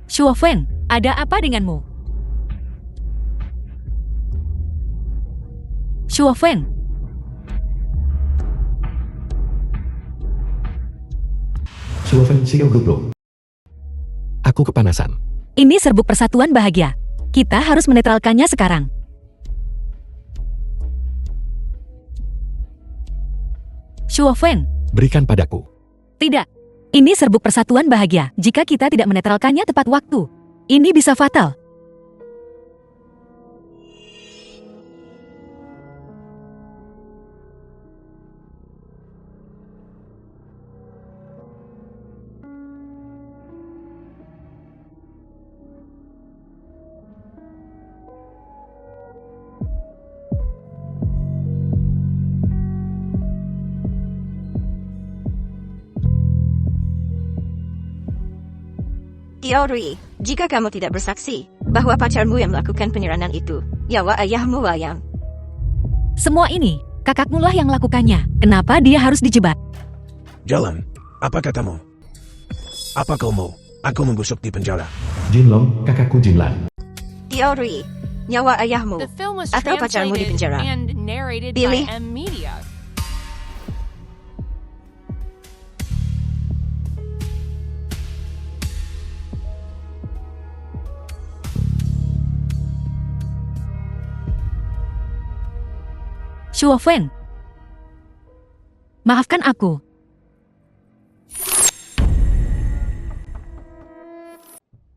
Shuofeng, ada apa denganmu? Shuofeng, Shuofeng Xiao Gubro. Aku kepanasan. ini serbuk persatuan bahagia. Kita harus menetralkannya sekarang. Shuofeng, Berikan padaku. tidak. Ini serbuk persatuan bahagia. Jika kita tidak menetralkannya tepat waktu, ini bisa fatal. Kiaori, jika kamu tidak bersaksi bahwa pacarmu yang melakukan penyerangan itu, nyawa ayahmu wayang. Semua ini, kakakmu lah yang lakukannya. Kenapa dia harus dijebak? Jalan, apa katamu? Apa kau mau? Aku membusuk di penjara. Jinlong, kakakku Jinlan. Kiaori, nyawa ayahmu The film was atau pacarmu di translated penjara. and narrated Pilih. by M Media. Shuofeng, maafkan aku.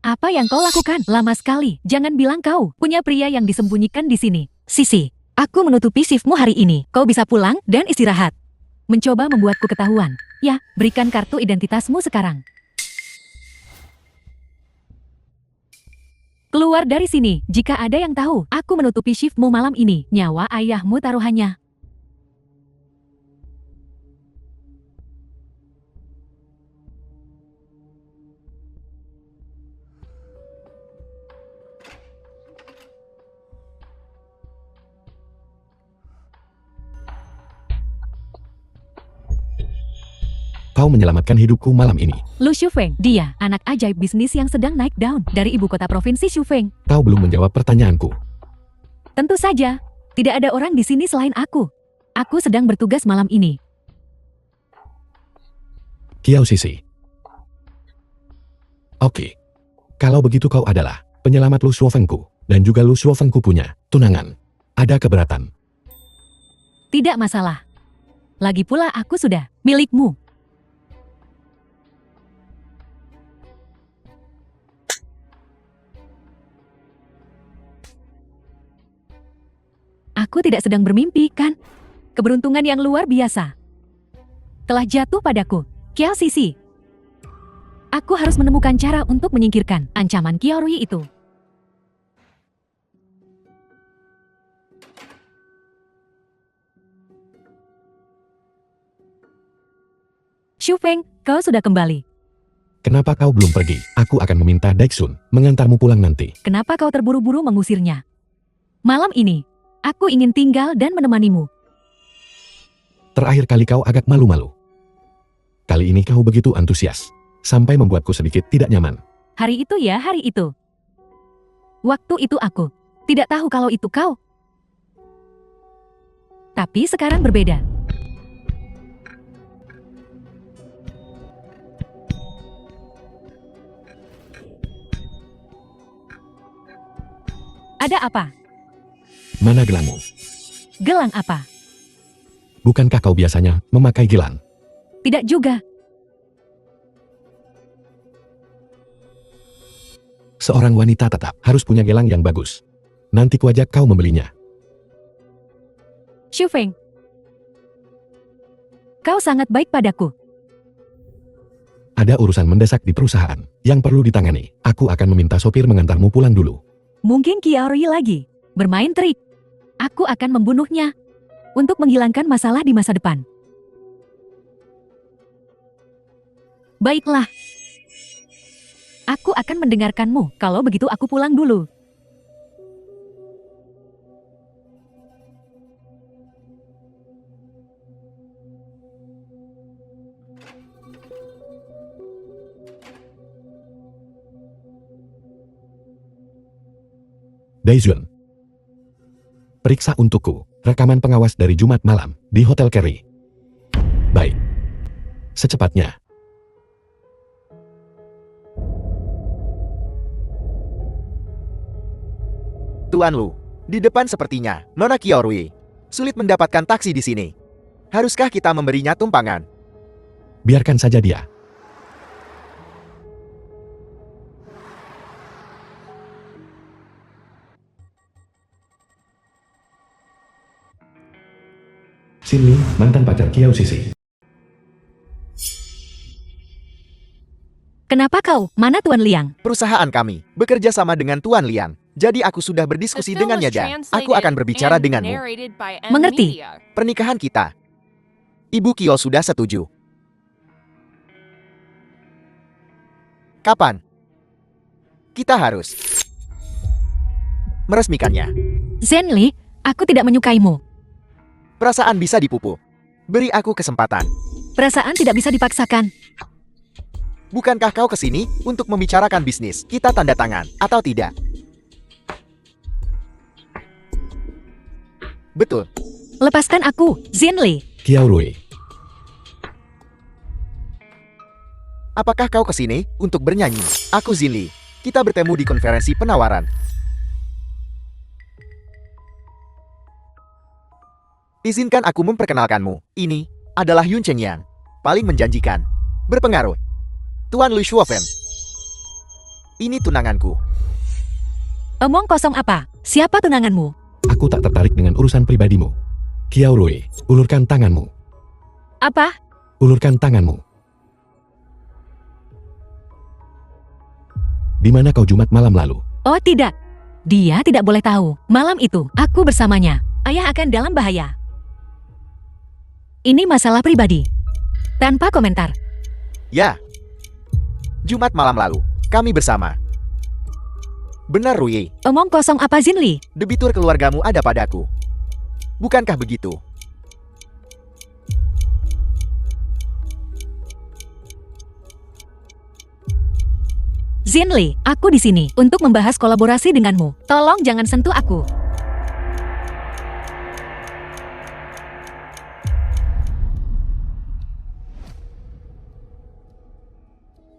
Apa yang kau lakukan? Lama sekali. Jangan bilang kau punya pria yang disembunyikan di sini. Sisi, aku menutupi shiftmu hari ini. Kau bisa pulang dan istirahat. Mencoba membuatku ketahuan. Ya, berikan kartu identitasmu sekarang. Keluar dari sini. Jika ada yang tahu, aku menutupi shiftmu malam ini. Nyawa ayahmu taruhannya. Kau menyelamatkan hidupku malam ini. Lu Shufeng, dia anak ajaib bisnis yang sedang naik daun dari ibu kota provinsi Shufeng. Kau belum menjawab pertanyaanku. Tentu saja, tidak ada orang di sini selain aku. Aku sedang bertugas malam ini. Kiao Sisi. Oke. Kalau begitu kau adalah penyelamat Lu Shuofengku, dan juga Lu Shuofengku punya tunangan. Ada keberatan. Tidak masalah. Lagi pula aku sudah milikmu. Aku tidak sedang bermimpi, kan? Keberuntungan yang luar biasa telah jatuh padaku. Kiao Sisi. Aku harus menemukan cara untuk menyingkirkan ancaman Kiaorui itu. Shufeng, kau sudah kembali. Kenapa kau belum pergi? Aku akan meminta Daixun mengantarmu pulang nanti. Kenapa kau terburu-buru mengusirnya? Malam ini, aku ingin tinggal dan menemanimu. Terakhir kali kau agak malu-malu. Kali ini kau begitu antusias, sampai membuatku sedikit tidak nyaman. Hari itu ya, hari itu. Waktu itu aku tidak tahu kalau itu kau. Tapi sekarang berbeda. Ada apa? Mana gelangmu? Gelang apa? Bukankah kau biasanya memakai gelang? Tidak juga. Seorang wanita tetap harus punya gelang yang bagus. Nanti kuajak kau membelinya. Shufeng, kau sangat baik padaku. Ada urusan mendesak di perusahaan yang perlu ditangani. Aku akan meminta sopir mengantarmu pulang dulu. Mungkin Kiaorui lagi bermain trik. Aku akan membunuhnya untuk menghilangkan masalah di masa depan. Baiklah. Aku akan mendengarkanmu. Kalau begitu aku pulang dulu. Daizun. Periksa untukku rekaman pengawas dari Jumat malam di Hotel Kerry. Baik. Secepatnya. Tuan Lu, di depan sepertinya Nona Qiaorui. Sulit mendapatkan taksi di sini. Haruskah kita memberinya tumpangan? Biarkan saja dia. Xin Li, mantan pacar Kiao Sisi. Kenapa kau? Mana Tuan Liang? Perusahaan kami bekerja sama dengan Tuan Liang. Jadi aku sudah berdiskusi dengannya dan aku akan berbicara denganmu. Mengerti. Pernikahan kita. Ibu Kyo sudah setuju. Kapan? Kita harus meresmikannya. Zhen Li, aku tidak menyukaimu. Perasaan bisa dipupuk. Beri aku kesempatan. Perasaan tidak bisa dipaksakan. Bukankah kau kesini untuk membicarakan bisnis? Kita tanda tangan, atau tidak? Betul. Lepaskan aku, Zhen Li. Qiaorui. Apakah kau kesini untuk bernyanyi? Aku Zili. Kita bertemu di konferensi penawaran. Izinkan aku memperkenalkanmu. Ini adalah Yun Chengyang. Paling menjanjikan. Berpengaruh. Tuan Lu Shuofen. Ini tunanganku. Omong kosong apa? Siapa tunanganmu? Aku tak tertarik dengan urusan pribadimu. Qiaorui, ulurkan tanganmu. Apa? Ulurkan tanganmu. Di mana kau Jumat malam lalu? Oh tidak. Dia tidak boleh tahu. Malam itu, aku bersamanya. Ayah akan dalam bahaya. Ini masalah pribadi. Tanpa komentar. Ya. Jumat malam lalu, kami bersama. Benar, Ruye. Omong kosong apa Zhen Li? Debitur keluargamu ada padaku. Bukankah begitu? Zhen Li, aku di sini untuk membahas kolaborasi denganmu. Tolong jangan sentuh aku.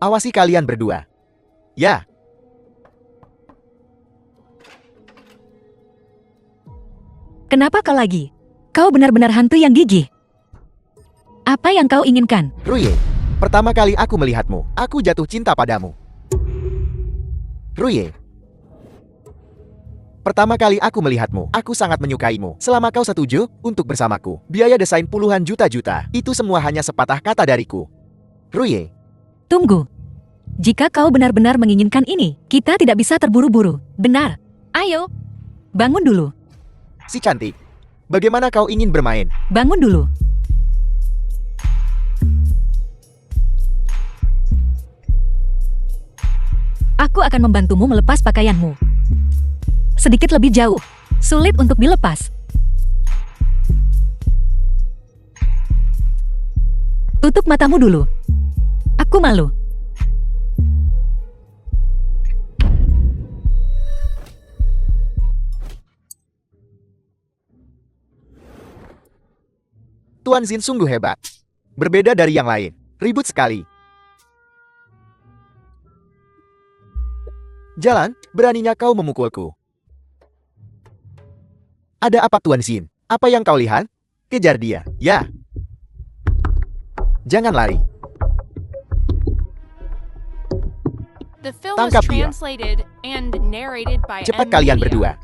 Awasi kalian berdua. Ya. Kenapa kau lagi? Kau benar-benar hantu yang gigih. Apa yang kau inginkan? Ruye, pertama kali aku melihatmu, aku jatuh cinta padamu. Ruye. Pertama kali aku melihatmu, aku sangat menyukaimu. Selama kau setuju untuk bersamaku, biaya desain puluhan juta-juta. Itu semua hanya sepatah kata dariku. Ruye. Tunggu. Jika kau benar-benar menginginkan ini, kita tidak bisa terburu-buru. Benar. Ayo. Bangun dulu. Si cantik. Bagaimana kau ingin bermain? Bangun dulu. Aku akan membantumu melepas pakaianmu. Sedikit lebih jauh. Sulit untuk dilepas. Tutup matamu dulu. Aku malu. Tuan Zin sungguh hebat. Berbeda dari yang lain. Ribut sekali. Jalan, beraninya kau memukulku. Ada apa Tuan Zin? Apa yang kau lihat? Kejar dia. Ya. Jangan lari. Tangkap Tangkap dia. dia. Cepat kalian berdua.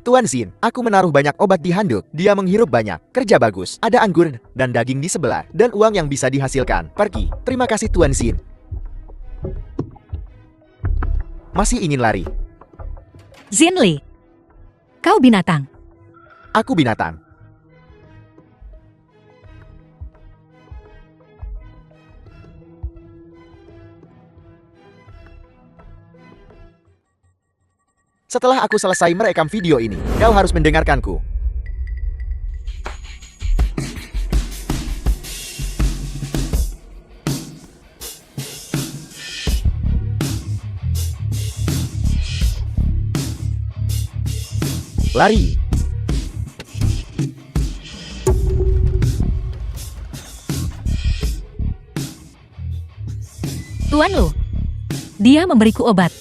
Tuan Zin, aku menaruh banyak obat di handuk. Dia menghirup banyak. Kerja bagus. Ada anggur dan daging di sebelah. Dan uang yang bisa dihasilkan. Pergi. Terima kasih Tuan Zin. Masih ingin lari? Zhen Li. Kau binatang. Aku binatang. Setelah aku selesai merekam video ini, kau harus mendengarkanku. Lari. Tuan Lu, dia memberiku obat.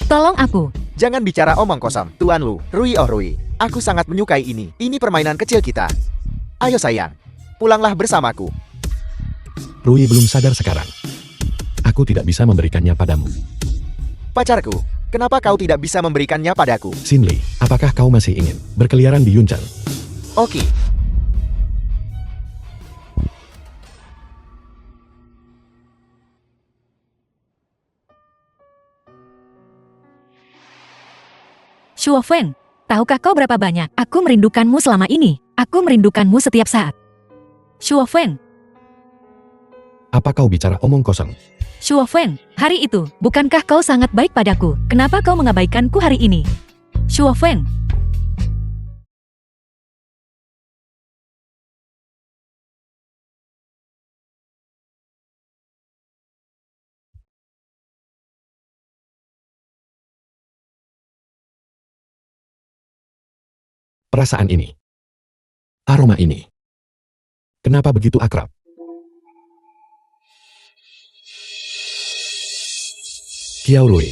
Tolong aku. Jangan bicara omong kosong, Tuan Lu. Rui oh Rui, aku sangat menyukai ini. Ini permainan kecil kita. Ayo sayang, pulanglah bersamaku. Rui belum sadar sekarang. Aku tidak bisa memberikannya padamu. Pacarku, kenapa kau tidak bisa memberikannya padaku? Xinli, apakah kau masih ingin berkeliaran di Yuncheng? Oke. Shuofeng, tahukah kau berapa banyak aku merindukanmu selama ini? Aku merindukanmu setiap saat. Shuofeng, Apa kau bicara omong kosong? Shuofeng, hari itu, bukankah kau sangat baik padaku? Kenapa kau mengabaikanku hari ini? Shuofeng, Perasaan ini. Aroma ini. Kenapa begitu akrab? Kiao Rui.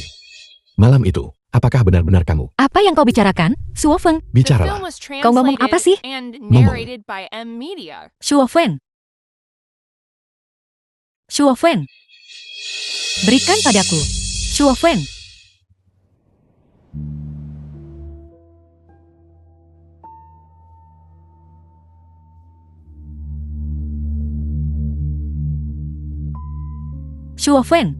Malam itu, apakah benar-benar kamu? apa yang kau bicarakan? Shuofeng, The film Bicaralah. was Kau ngomong apa sih? translated and Ngomong. narrated by M Media. Shuofeng. Shuofeng. Berikan padaku. Shuofeng. Shuofeng.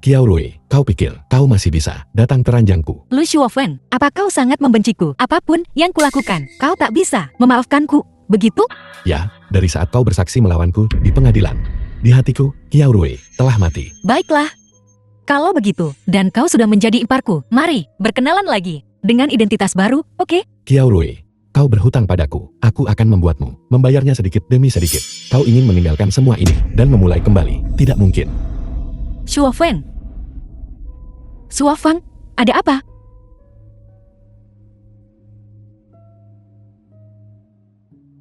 Kiao Rui, kau pikir kau masih bisa datang teranjangku? Lu Shuofeng, apa kau sangat membenciku? Apapun yang kulakukan, kau tak bisa memaafkanku. Begitu? Ya, dari saat kau bersaksi melawanku di pengadilan. Di hatiku, Kiao Rui telah mati. Baiklah. Kalau begitu, dan kau sudah menjadi iparku, mari berkenalan lagi. Dengan identitas baru, oke? Kiao Rui, kau berhutang padaku. Aku akan membuatmu membayarnya sedikit demi sedikit. Kau ingin meninggalkan semua ini dan memulai kembali. Tidak mungkin. Shuofeng. Shuofeng, ada apa?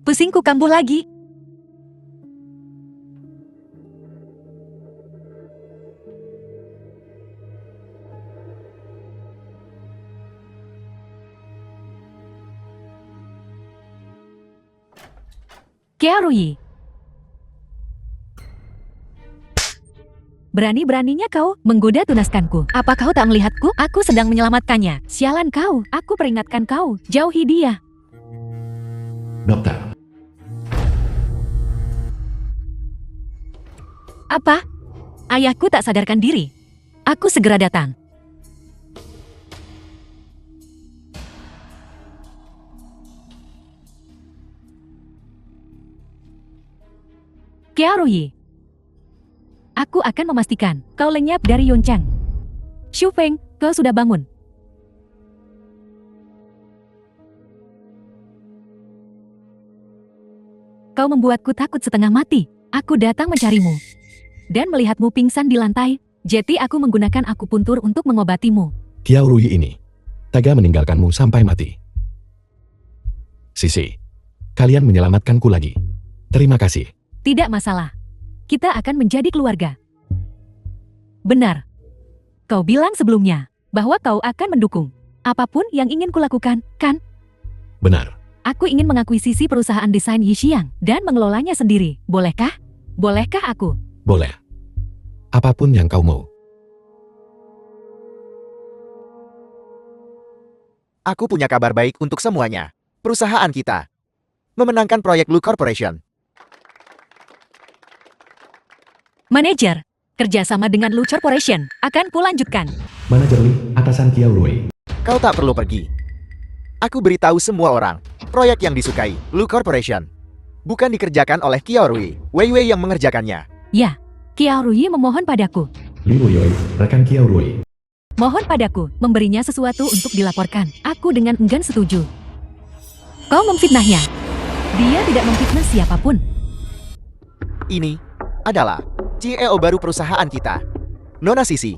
Pusingku kambuh lagi. Kiao Rui. Berani-beraninya kau menggoda tunaskanku. Apa kau tak melihatku? Aku sedang menyelamatkannya. Sialan kau, aku peringatkan kau. Jauhi dia. Dokter, Apa? Ayahku tak sadarkan diri. Aku segera datang. Kiao Rui. Aku akan memastikan kau lenyap dari Yuncheng. Xu Feng, kau sudah bangun. Kau membuatku takut setengah mati. Aku datang mencarimu. Dan melihatmu pingsan di lantai. Jadi aku menggunakan akupuntur untuk mengobatimu. Kiao Rui ini tega meninggalkanmu sampai mati. Sisi, kalian menyelamatkanku lagi. Terima kasih. Tidak masalah. Kita akan menjadi keluarga. Benar. Kau bilang sebelumnya bahwa kau akan mendukung apapun yang ingin kulakukan, kan? Benar. Aku ingin mengakuisisi perusahaan desain Yixiang dan mengelolanya sendiri. Bolehkah? Bolehkah aku? Boleh. Apapun yang kau mau. Aku punya kabar baik untuk semuanya. Perusahaan kita memenangkan proyek Lu Corporation. Manajer, kerjasama dengan Lu Corporation akan kulanjutkan. Manajer Li, atasan Kiao Rui. Kau tak perlu pergi. Aku beritahu semua orang, proyek yang disukai, Lu Corporation, bukan dikerjakan oleh Kiao Rui, Wei Wei yang mengerjakannya. Ya, Kiao Rui memohon padaku. Li Wuyoi, rekan Kiao Rui. Mohon padaku, memberinya sesuatu untuk dilaporkan. Aku dengan enggan setuju. Kau memfitnahnya. Dia tidak memfitnah siapapun. Ini adalah CEO baru perusahaan kita. Nona Sisi,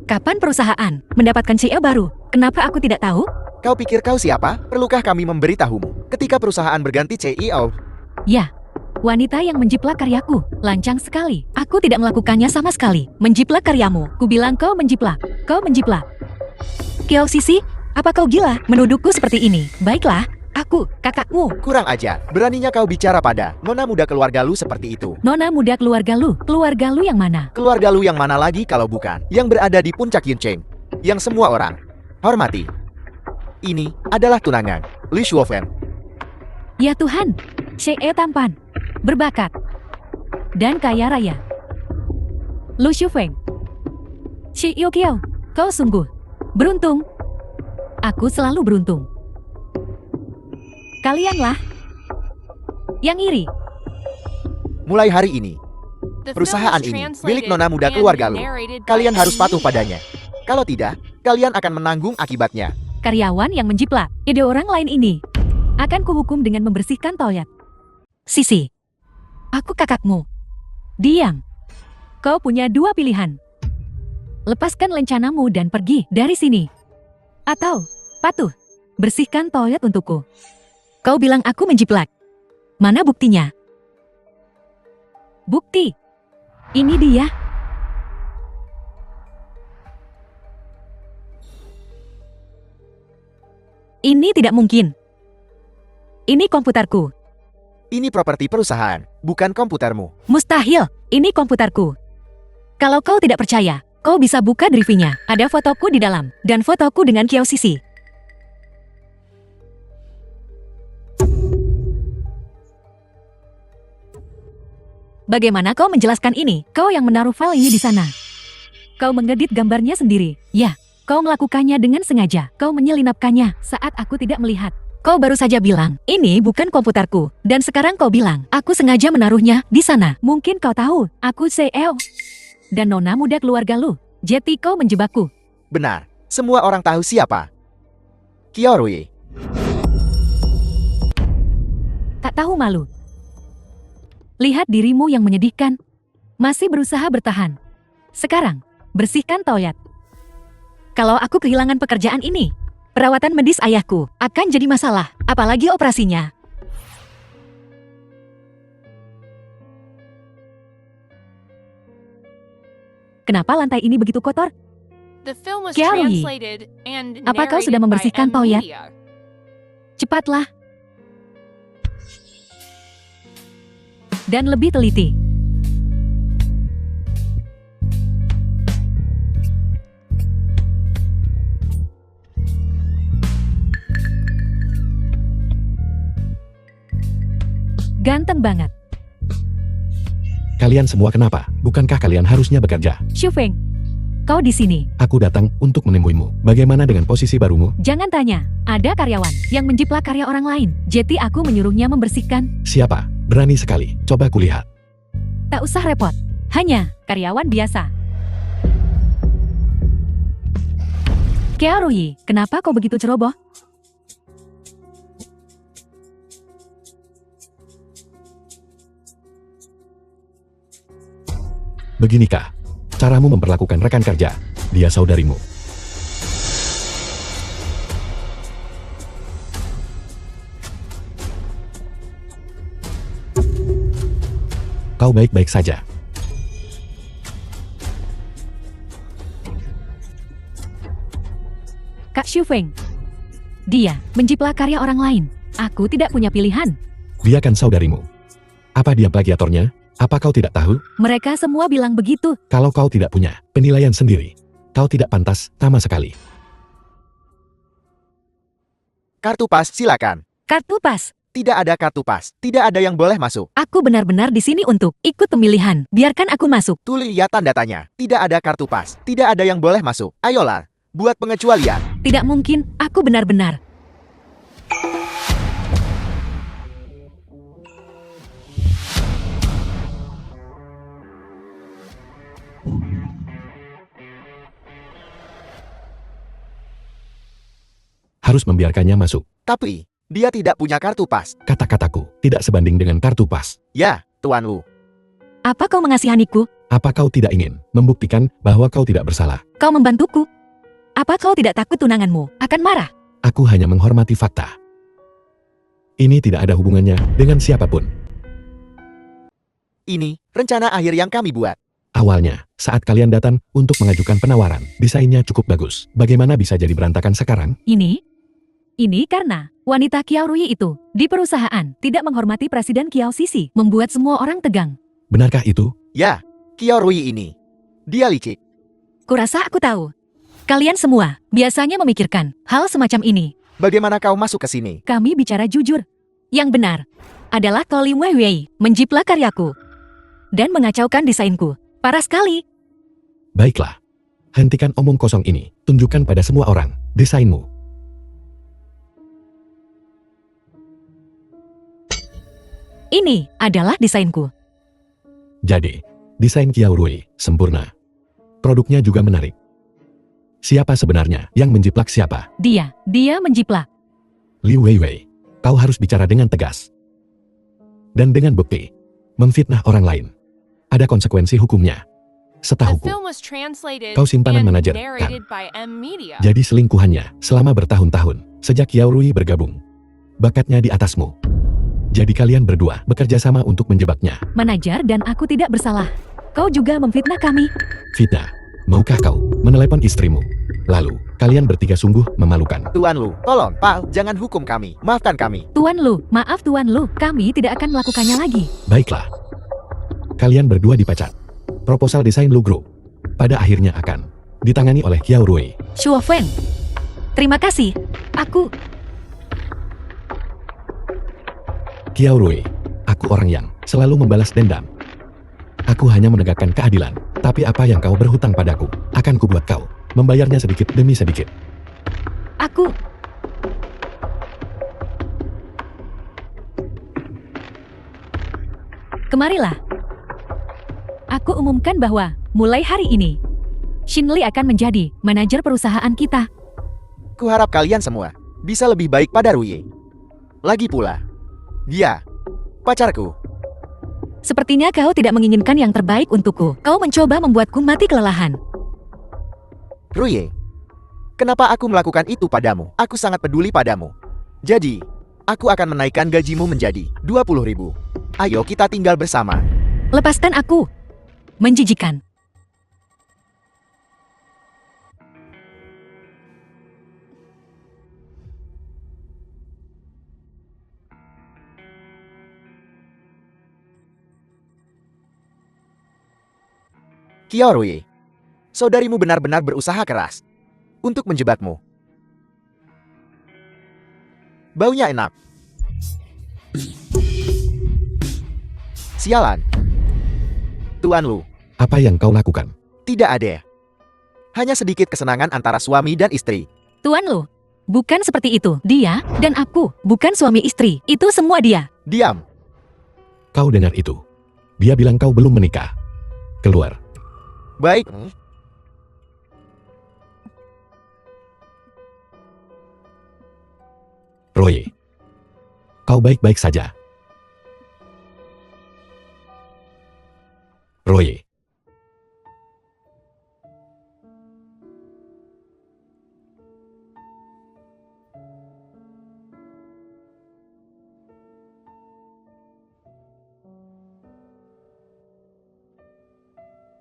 Kapan perusahaan mendapatkan CEO baru? Kenapa aku tidak tahu? kau pikir kau siapa? Perlukah kami memberitahumu? Ketika perusahaan berganti CEO, Ya, wanita yang menjiplak karyaku. Lancang sekali. Aku tidak melakukannya sama sekali. Menjiplak karyamu. Ku bilang kau menjiplak. Kau menjiplak. Kiao Sisi, apa kau gila menuduhku seperti ini? Baiklah, aku, kakakmu. kurang ajar. Beraninya kau bicara pada nona muda keluarga lu seperti itu. Nona muda keluarga lu. Keluarga lu yang mana? Keluarga lu yang mana lagi kalau bukan? Yang berada di puncak Yuncheng. Yang semua orang hormati. Ini adalah tunangan Li Shuofen. Ya Tuhan, Xie tampan, berbakat, dan kaya raya. Lu Shufeng, Xi Yukiao, kau sungguh beruntung. Aku selalu beruntung. Kalianlah yang iri. Mulai hari ini, The perusahaan film is ini translated milik nona muda and keluarga lu. narrated by Kalian harus patuh Amy. padanya. Kalau tidak, kalian akan menanggung akibatnya. Karyawan yang menjiplak ide orang lain ini akan kuhukum dengan membersihkan toilet. Sisi, aku kakakmu. Diam. Kau punya dua pilihan. Lepaskan lencanamu dan pergi dari sini. Atau, patuh, bersihkan toilet untukku. Kau bilang aku menjiplak. Mana buktinya? Bukti. Ini dia. Ini tidak mungkin. Ini komputerku. Ini properti perusahaan, bukan komputermu. Mustahil, ini komputerku. Kalau kau tidak percaya, kau bisa buka drive-nya. Ada fotoku di dalam, dan fotoku dengan Kiao Sisi. Bagaimana kau menjelaskan ini? Kau yang menaruh file ini di sana. Kau mengedit gambarnya sendiri. Ya, kau melakukannya dengan sengaja. Kau menyelinapkannya saat aku tidak melihat. Kau baru saja bilang, ini bukan komputerku. Dan sekarang kau bilang, aku sengaja menaruhnya di sana. Mungkin kau tahu, aku CEO. Dan nona muda keluarga lu. Jadi kau menjebakku. Benar, semua orang tahu siapa. Kiorui, Tak tahu malu. Lihat dirimu yang menyedihkan. Masih berusaha bertahan. Sekarang, bersihkan toilet. Kalau aku kehilangan pekerjaan ini, perawatan medis ayahku akan jadi masalah, apalagi operasinya. Kenapa lantai ini begitu kotor? The film was Kiao Yi, translated and apa kau sudah narrated by membersihkan M. toilet? Media. Cepatlah. Dan lebih teliti. Ganteng banget. Kalian semua kenapa? Bukankah kalian harusnya bekerja? Shufeng, kau di sini. Aku datang untuk menemuimu. Bagaimana dengan posisi barumu? Jangan tanya. Ada karyawan yang menjiplak karya orang lain. Jadi aku menyuruhnya membersihkan. Siapa? Berani sekali. Coba kulihat. Tak usah repot. Hanya karyawan biasa. Kiarui, kenapa kau begitu ceroboh? Beginikah caramu memperlakukan rekan kerja? Dia saudarimu. Kau baik-baik saja. Kak Shufeng. Dia menjiplak karya orang lain. Aku tidak punya pilihan. Dia kan saudarimu. Apa dia plagiatornya? Apa kau tidak tahu? Mereka semua bilang begitu. Kalau kau tidak punya penilaian sendiri, kau tidak pantas sama sekali. kartu pas silakan. Kartu pas. Tidak ada kartu pas, tidak ada yang boleh masuk. Aku benar-benar di sini untuk ikut pemilihan. Biarkan aku masuk. Tulis lihat tanda tanya. Tidak ada kartu pas, tidak ada yang boleh masuk. Ayolah, buat pengecualian. Tidak mungkin. Aku benar-benar. harus membiarkannya masuk. Tapi, dia tidak punya kartu pas. Kata-kataku tidak sebanding dengan kartu pas. Ya, Tuan Lu. Apa kau mengasihaniku? Apa kau tidak ingin membuktikan bahwa kau tidak bersalah? Kau membantuku? Apa kau tidak takut tunanganmu akan marah? Aku hanya menghormati fakta. Ini tidak ada hubungannya dengan siapapun. Ini rencana akhir yang kami buat. Awalnya, saat kalian datang untuk mengajukan penawaran, desainnya cukup bagus. Bagaimana bisa jadi berantakan sekarang? Ini karena wanita Kiao Rui itu di perusahaan tidak menghormati Presiden Kiao Sisi, membuat semua orang tegang. Benarkah itu? Ya, Kiao Rui ini. Dia licik. Kurasa aku tahu. Kalian semua biasanya memikirkan hal semacam ini. Bagaimana kau masuk ke sini? Kami bicara jujur. Yang benar adalah Ko Lim Wei Wei menjiplak karyaku dan mengacaukan desainku. Parah sekali. Baiklah. Hentikan omong kosong ini. Tunjukkan pada semua orang desainmu. Ini adalah desainku. Jadi, desain Kiao Rui sempurna. Produknya juga menarik. Siapa sebenarnya yang menjiplak siapa? Dia menjiplak. Liu Weiwei, kau harus bicara dengan tegas. Dan dengan bukti. Memfitnah orang lain. Ada konsekuensi hukumnya. The Setahuku, film was translated Kau simpanan and manajer, narrated by M Media. jadi selingkuhannya selama bertahun-tahun. Sejak Kiao Rui bergabung. Bakatnya di atasmu. Jadi kalian berdua bekerja sama untuk menjebaknya. Manajer dan aku tidak bersalah. Kau juga memfitnah kami. Fitnah, maukah kau menelepon istrimu? Lalu, kalian bertiga sungguh memalukan. Tuan Lu, tolong, Pak, jangan hukum kami. Maafkan kami. Tuan Lu, maaf Tuan Lu, kami tidak akan melakukannya lagi. Baiklah. Kalian berdua dipecat. Proposal desain Lu Group pada akhirnya akan ditangani oleh Kiao Rui. Shuo Fen. Terima kasih. Aku Kiao Rui, aku orang yang selalu membalas dendam. Aku hanya menegakkan keadilan, tapi apa yang kau berhutang padaku, akan kubuat kau membayarnya sedikit demi sedikit. Aku Kemarilah. Aku umumkan bahwa mulai hari ini Shin Li akan menjadi manajer perusahaan kita. Kuharap kalian semua bisa lebih baik pada Rui. Lagi pula, dia pacarku. Sepertinya kau tidak menginginkan yang terbaik untukku. Kau mencoba membuatku mati kelelahan. Rui, kenapa aku melakukan itu padamu? Aku sangat peduli padamu. Jadi, aku akan menaikkan gajimu menjadi 20.000. Ayo kita tinggal bersama. Lepaskan aku. Menjijikan. Kiao Rui, saudarimu benar-benar berusaha keras untuk menjebakmu. Baunya enak. Sialan. Tuan Lu, Apa yang kau lakukan? tidak ada. Hanya sedikit kesenangan antara suami dan istri. Tuan Lu, bukan seperti itu. Dia dan aku bukan suami istri. Itu semua dia. Diam. Kau dengar itu? Dia bilang kau belum menikah. Keluar. Baik. Roy. Kau baik-baik saja. Roy.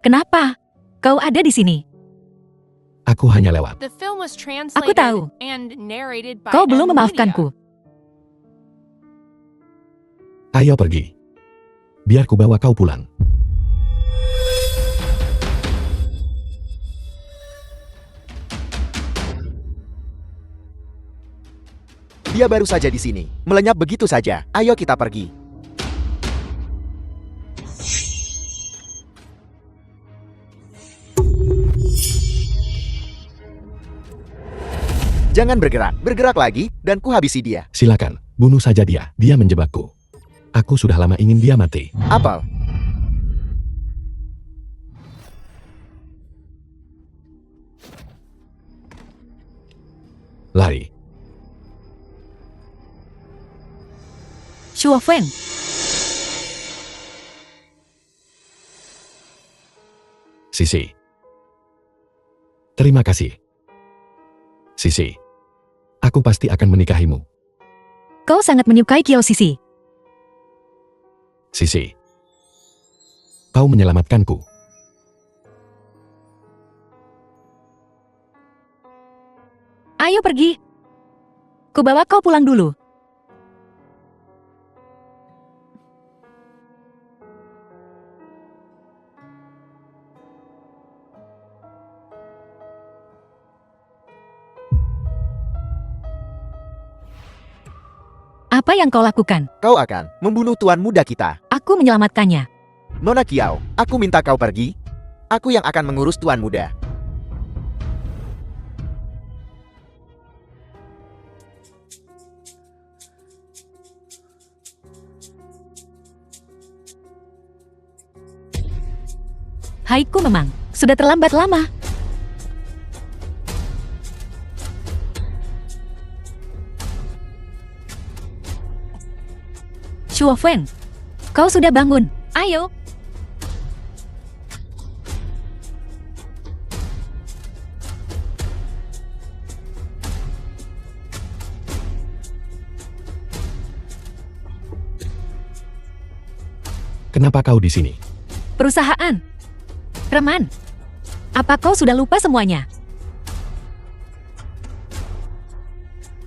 Kenapa? Kau ada di sini. Aku hanya lewat. The film was translated tahu. and narrated by Kau belum M memaafkanku. Ayo pergi. Biar ku bawa kau pulang. Dia baru saja di sini, melenyap begitu saja. Ayo kita pergi. Jangan bergerak, bergerak lagi, dan kuhabisi dia. Silakan, bunuh saja dia. Dia menjebakku. Aku sudah lama ingin dia mati. Apel. Lari. Shuofeng. Sisi. Terima kasih. Sisi. Aku pasti akan menikahimu. Kau sangat menyukai Kiao Sisi. Sisi. Kau menyelamatkanku. Ayo pergi. Kubawa kau pulang dulu. Apa yang kau lakukan? Kau akan membunuh tuan muda kita. Aku menyelamatkannya. Nona Kiao, aku minta kau pergi. Aku yang akan mengurus tuan muda. Haiku memang sudah terlambat lama. Shuofeng, kau sudah bangun. Ayo. Kenapa kau di sini? Perusahaan. Reman, apa kau sudah lupa semuanya?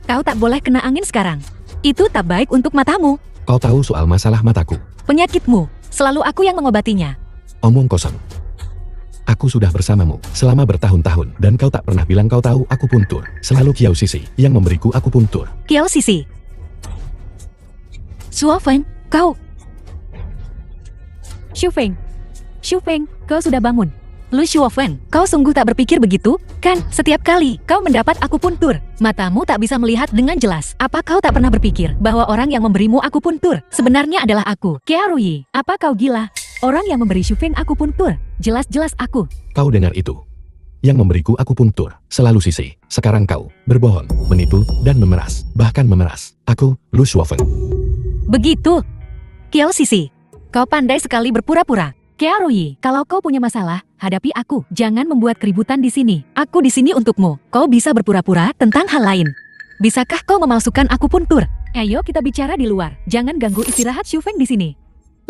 Kau tak boleh kena angin sekarang. Itu tak baik untuk matamu. Kau tahu soal masalah mataku. Penyakitmu, selalu aku yang mengobatinya. Omong kosong. Aku sudah bersamamu selama bertahun-tahun dan kau tak pernah bilang kau tahu akupuntur. Selalu Kiao Sisi yang memberiku akupuntur. Kiao Sisi. Shuofeng, kau. Shufeng. Shufeng, kau sudah bangun. Lu Shuofeng, kau sungguh tak berpikir begitu? Kan, setiap kali kau mendapat akupuntur, matamu tak bisa melihat dengan jelas. Apa kau tak pernah berpikir bahwa orang yang memberimu akupuntur sebenarnya adalah aku, Kearuyi? Apa kau gila? Orang yang memberi Shufeng akupuntur, jelas-jelas aku. Kau dengar itu? Yang memberiku akupuntur, selalu Sisi. Sekarang kau berbohong, menipu, dan memeras. Bahkan memeras. Aku, Lu Shuofeng. Begitu. Kiao Sisi, kau pandai sekali berpura-pura. Kearuyi, kalau kau punya masalah, hadapi aku. Jangan membuat keributan di sini. Aku di sini untukmu. Kau bisa berpura-pura tentang hal lain. Bisakah kau memalsukan akupuntur? Ayo kita bicara di luar. Jangan ganggu istirahat Shufeng di sini.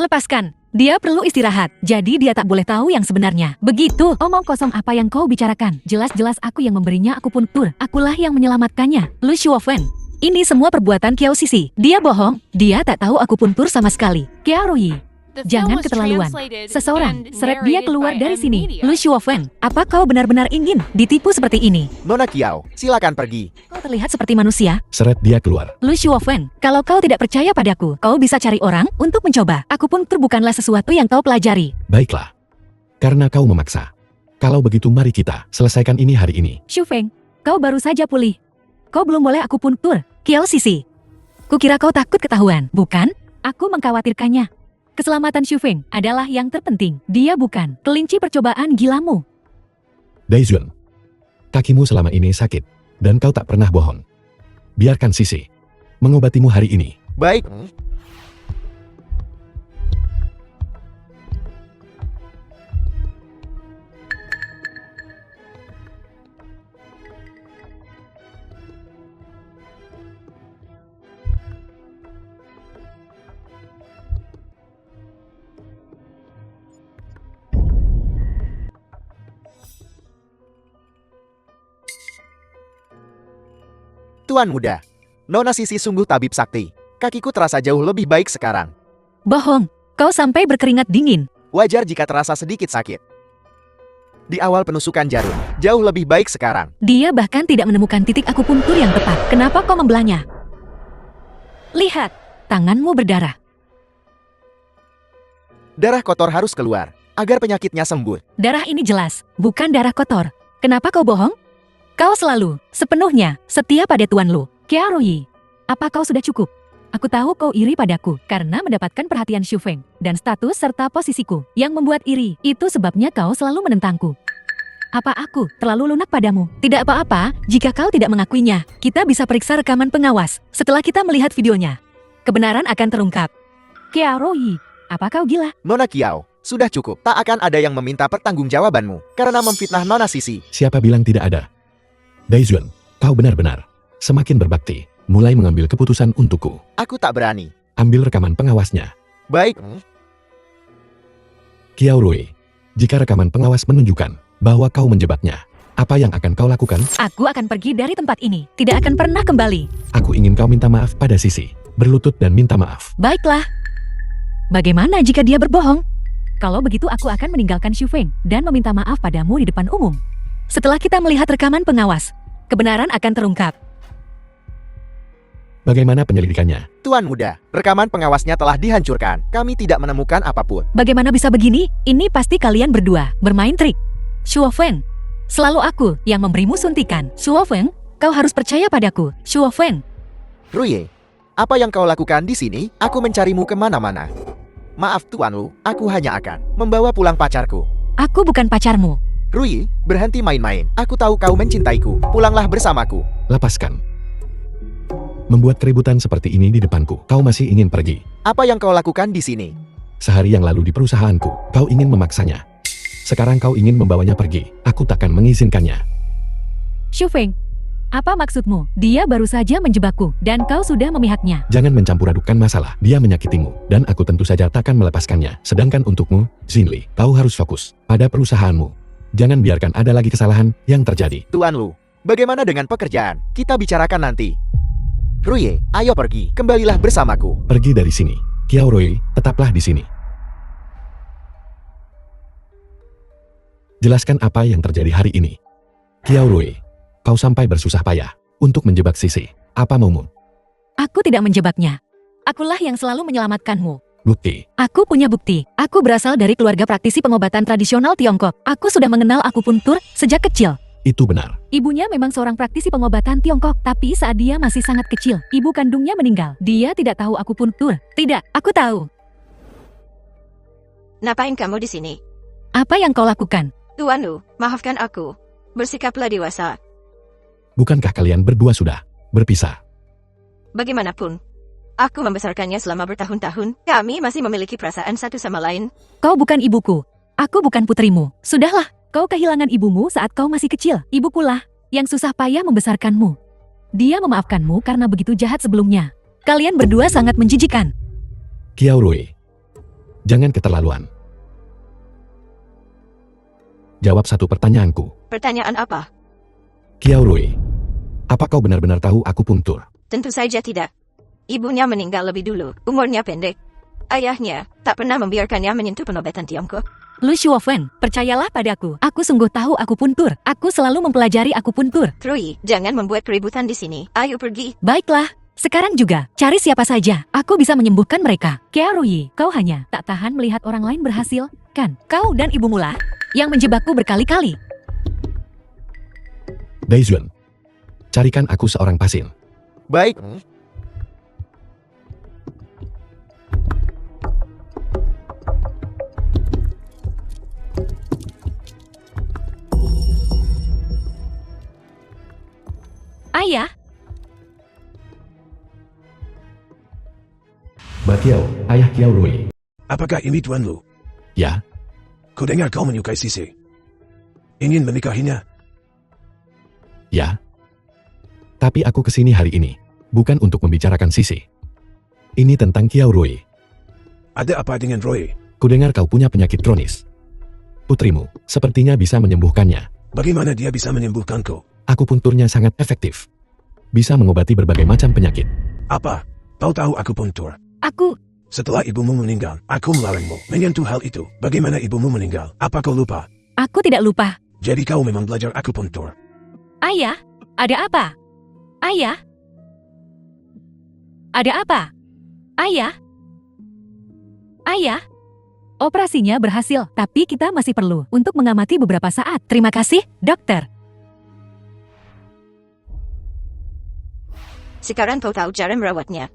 Lepaskan. Dia perlu istirahat. Jadi dia tak boleh tahu yang sebenarnya. Begitu. Omong kosong apa yang kau bicarakan? Jelas-jelas aku yang memberinya akupuntur. Akulah yang menyelamatkannya. Lu Shuofeng. Ini semua perbuatan Kiao Sisi. Dia bohong. Dia tak tahu akupuntur sama sekali. Kearuyi. The film Jangan was keterlaluan. translated Seseorang, and seret dia narrated keluar by dari M sini. Media. Lu Shuofeng, apa kau benar-benar ingin ditipu seperti ini? Nona Kiao, silakan pergi. Kau terlihat seperti manusia. Seret dia keluar. Lu Shuofeng, kalau kau tidak percaya padaku, kau bisa cari orang untuk mencoba. Akupuntur bukanlah sesuatu yang kau pelajari. Baiklah. Karena kau memaksa. Kalau begitu mari kita selesaikan ini hari ini. Shufeng, kau baru saja pulih. Kau belum boleh akupuntur. Kiao Sisi. Kukira kau takut ketahuan, bukan? Aku mengkhawatirkannya. Keselamatan Shufeng adalah yang terpenting. Dia bukan kelinci percobaan gilamu. Daijun. Kakimu selama ini sakit. Dan kau tak pernah bohong. Biarkan Sisi mengobatimu hari ini. Baik. Tuan muda, Nona Sisi sungguh tabib sakti. Kakiku terasa jauh lebih baik sekarang. Bohong, kau sampai berkeringat dingin. Wajar jika terasa sedikit sakit. Di awal penusukan jarum, jauh lebih baik sekarang. Dia bahkan tidak menemukan titik akupuntur yang tepat. Kenapa kau membelahnya? Lihat, tanganmu berdarah. Darah kotor harus keluar, agar penyakitnya sembuh. Darah ini jelas, bukan darah kotor. Kenapa kau bohong? Kau selalu, sepenuhnya, setia pada tuan Lu. Kearuyi, apa kau sudah cukup? Aku tahu kau iri padaku karena mendapatkan perhatian Shufeng dan status serta posisiku yang membuat iri. Itu sebabnya kau selalu menentangku. Apa aku terlalu lunak padamu? Tidak apa-apa jika kau tidak mengakuinya. Kita bisa periksa rekaman pengawas setelah kita melihat videonya. kebenaran akan terungkap. Kiaroyi, apa kau gila? Nona Kiao, sudah cukup. Tak akan ada yang meminta pertanggungjawabanmu karena memfitnah Nona Sisi. Siapa bilang tidak ada? Daizun, kau benar-benar semakin berbakti, mulai mengambil keputusan untukku. Aku tak berani. Ambil rekaman pengawasnya. Baik. Kiao Rui, jika rekaman pengawas menunjukkan bahwa kau menjebaknya, apa yang akan kau lakukan? Aku akan pergi dari tempat ini, tidak akan pernah kembali. Aku ingin kau minta maaf pada Sisi, berlutut dan minta maaf. Baiklah. Bagaimana jika dia berbohong? Kalau begitu aku akan meninggalkan Xu Feng dan meminta maaf padamu di depan umum. Setelah kita melihat rekaman pengawas, kebenaran akan terungkap. Bagaimana penyelidikannya? Tuan Muda, rekaman pengawasnya telah dihancurkan. Kami tidak menemukan apapun. Bagaimana bisa begini? Ini pasti kalian berdua bermain trik. Xu Feng, selalu aku yang memberimu suntikan. Xu Feng, kau harus percaya padaku. Xu Feng, Ruye, apa yang kau lakukan di sini? Aku mencarimu kemana-mana. Maaf Tuan Lu, aku hanya akan membawa pulang pacarku. aku bukan pacarmu. Ruye, berhenti main-main. Aku tahu kau mencintaiku. Pulanglah bersamaku. Lepaskan. Membuat keributan seperti ini di depanku, kau masih ingin pergi. Apa yang kau lakukan di sini? Sehari yang lalu di perusahaanku, kau ingin memaksanya. Sekarang kau ingin membawanya pergi, aku takkan mengizinkannya. Xu Feng, apa maksudmu? Dia baru saja menjebakku dan kau sudah memihaknya. Jangan mencampur adukan masalah, dia menyakitimu, dan aku tentu saja takkan melepaskannya. Sedangkan untukmu, Xinli, kau harus fokus pada perusahaanmu. Jangan biarkan ada lagi kesalahan yang terjadi. Tuan Lu, bagaimana dengan pekerjaan? Kita bicarakan nanti. Ruye, ayo pergi. Kembalilah bersamaku. Pergi dari sini. Kiao Rui, tetaplah di sini. Jelaskan apa yang terjadi hari ini. Kiao Rui, kau sampai bersusah payah untuk menjebak Sisi. Apa maumu? Aku tidak menjebaknya. Akulah yang selalu menyelamatkanmu. Bukti. Aku punya bukti. Aku berasal dari keluarga praktisi pengobatan tradisional Tiongkok. Aku sudah mengenal akupuntur sejak kecil. Itu benar. Ibunya memang seorang praktisi pengobatan Tiongkok, tapi saat dia masih sangat kecil, ibu kandungnya meninggal. Dia tidak tahu akupuntur. Tidak, aku tahu. Ngapain kamu di sini? Apa yang kau lakukan? Tuan Lu, maafkan aku. Bersikaplah dewasa. Bukankah kalian berdua sudah berpisah? Bagaimanapun, aku membesarkannya selama bertahun-tahun. Kami masih memiliki perasaan satu sama lain. Kau bukan ibuku. Aku bukan putrimu. Sudahlah, kau kehilangan ibumu saat kau masih kecil. Ibukulah yang susah payah membesarkanmu. Dia memaafkanmu karena begitu jahat sebelumnya. Kalian berdua sangat menjijikan. Kiao Rui, jangan keterlaluan. Jawab satu pertanyaanku. Pertanyaan apa? Kiao Rui, apa kau benar-benar tahu akupuntur? Tentu saja tidak. Ibunya meninggal lebih dulu, umurnya pendek. Ayahnya tak pernah membiarkannya menyentuh pengobatan Tiongkok. Lu Shuofen, percayalah padaku. Aku sungguh tahu akupuntur. Aku selalu mempelajari akupuntur. Rui, jangan membuat keributan di sini. Ayo pergi. Baiklah, sekarang juga. Cari siapa saja. Aku bisa menyembuhkan mereka. Kiaruyi, kau hanya tak tahan melihat orang lain berhasil, kan? Kau dan ibumu lah yang menjebakku berkali-kali. Daizun, carikan aku seorang pasien. Baik. Ayah, Mbak Kiao, ayah Kiao Rui. Apakah ini Tuan Lu? Ya, Kudengar kau menyukai Sisi. Ingin menikahinya? ya. Tapi aku kesini hari ini, bukan untuk membicarakan Sisi. Ini tentang Kiao Rui. Ada apa dengan Roy? Kudengar kau punya penyakit kronis. Putrimu, sepertinya bisa menyembuhkannya. Bagaimana dia bisa menyembuhkanku? Akupunturnya sangat efektif. Bisa mengobati berbagai macam penyakit. Apa? Kau tahu akupuntur? aku... Setelah ibumu meninggal, aku melarangmu menyentuh hal itu. Bagaimana ibumu meninggal? Apa kau lupa? Aku tidak lupa. Jadi kau memang belajar akupuntur. Ayah, ada apa? Ayah? Ada apa? Ayah? Ayah? Operasinya berhasil, tapi kita masih perlu untuk mengamati beberapa saat. Terima kasih, dokter. Sekarang kau tahu cara merawatnya.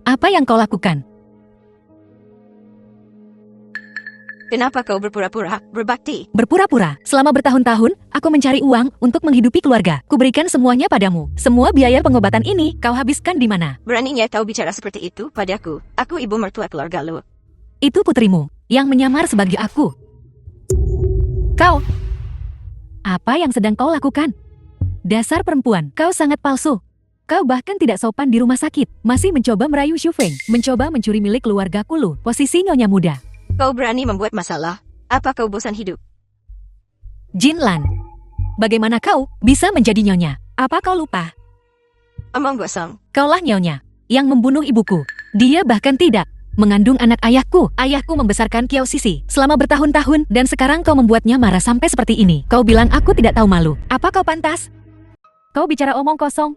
Apa yang kau lakukan? Kenapa kau berpura-pura berbakti? Berpura-pura, selama bertahun-tahun, aku mencari uang untuk menghidupi keluarga. Kuberikan semuanya padamu. Semua biaya pengobatan ini, kau habiskan di mana? Beraninya kau bicara seperti itu padaku. Aku ibu mertua keluarga lu. Itu putrimu, yang menyamar sebagai aku. Kau, apa yang sedang kau lakukan? Dasar perempuan, kau sangat palsu. Kau bahkan tidak sopan di rumah sakit. Masih mencoba merayu Xu Feng. Mencoba mencuri milik keluargaku lu. Posisi nyonya muda. Kau berani membuat masalah. Apa kau bosan hidup? Jin Lan, bagaimana kau bisa menjadi nyonya? Apa kau lupa? Omong gosong. Kaulah nyonya yang membunuh ibuku. Dia bahkan tidak mengandung anak ayahku. Ayahku membesarkan Kiao Sisi selama bertahun-tahun dan sekarang kau membuatnya marah sampai seperti ini. Kau bilang aku tidak tahu malu. Apa kau pantas? Kau bicara omong kosong.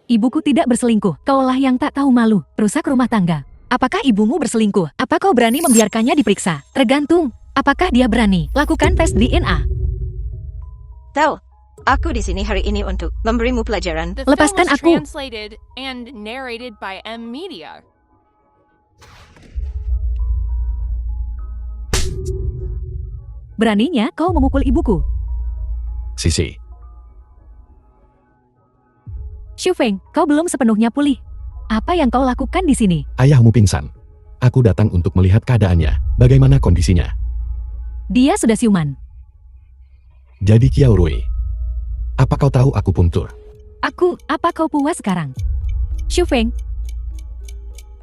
Ibuku tidak berselingkuh. Kaulah yang tak tahu malu. Rusak rumah tangga. Apakah ibumu berselingkuh? Apa kau berani membiarkannya diperiksa? Tergantung. Apakah dia berani? Lakukan tes DNA. Tahu, aku di sini hari ini untuk memberimu pelajaran. The film Lepaskan was aku. translated and narrated by M Media. Beraninya kau memukul ibuku. Sisi, Xu Feng, kau belum sepenuhnya pulih. Apa yang kau lakukan di sini? ayahmu pingsan. Aku datang untuk melihat keadaannya. Bagaimana kondisinya? Dia sudah siuman. Jadi Kiao Rui, apa kau tahu aku puntur? Apa kau puas sekarang? Xu Feng,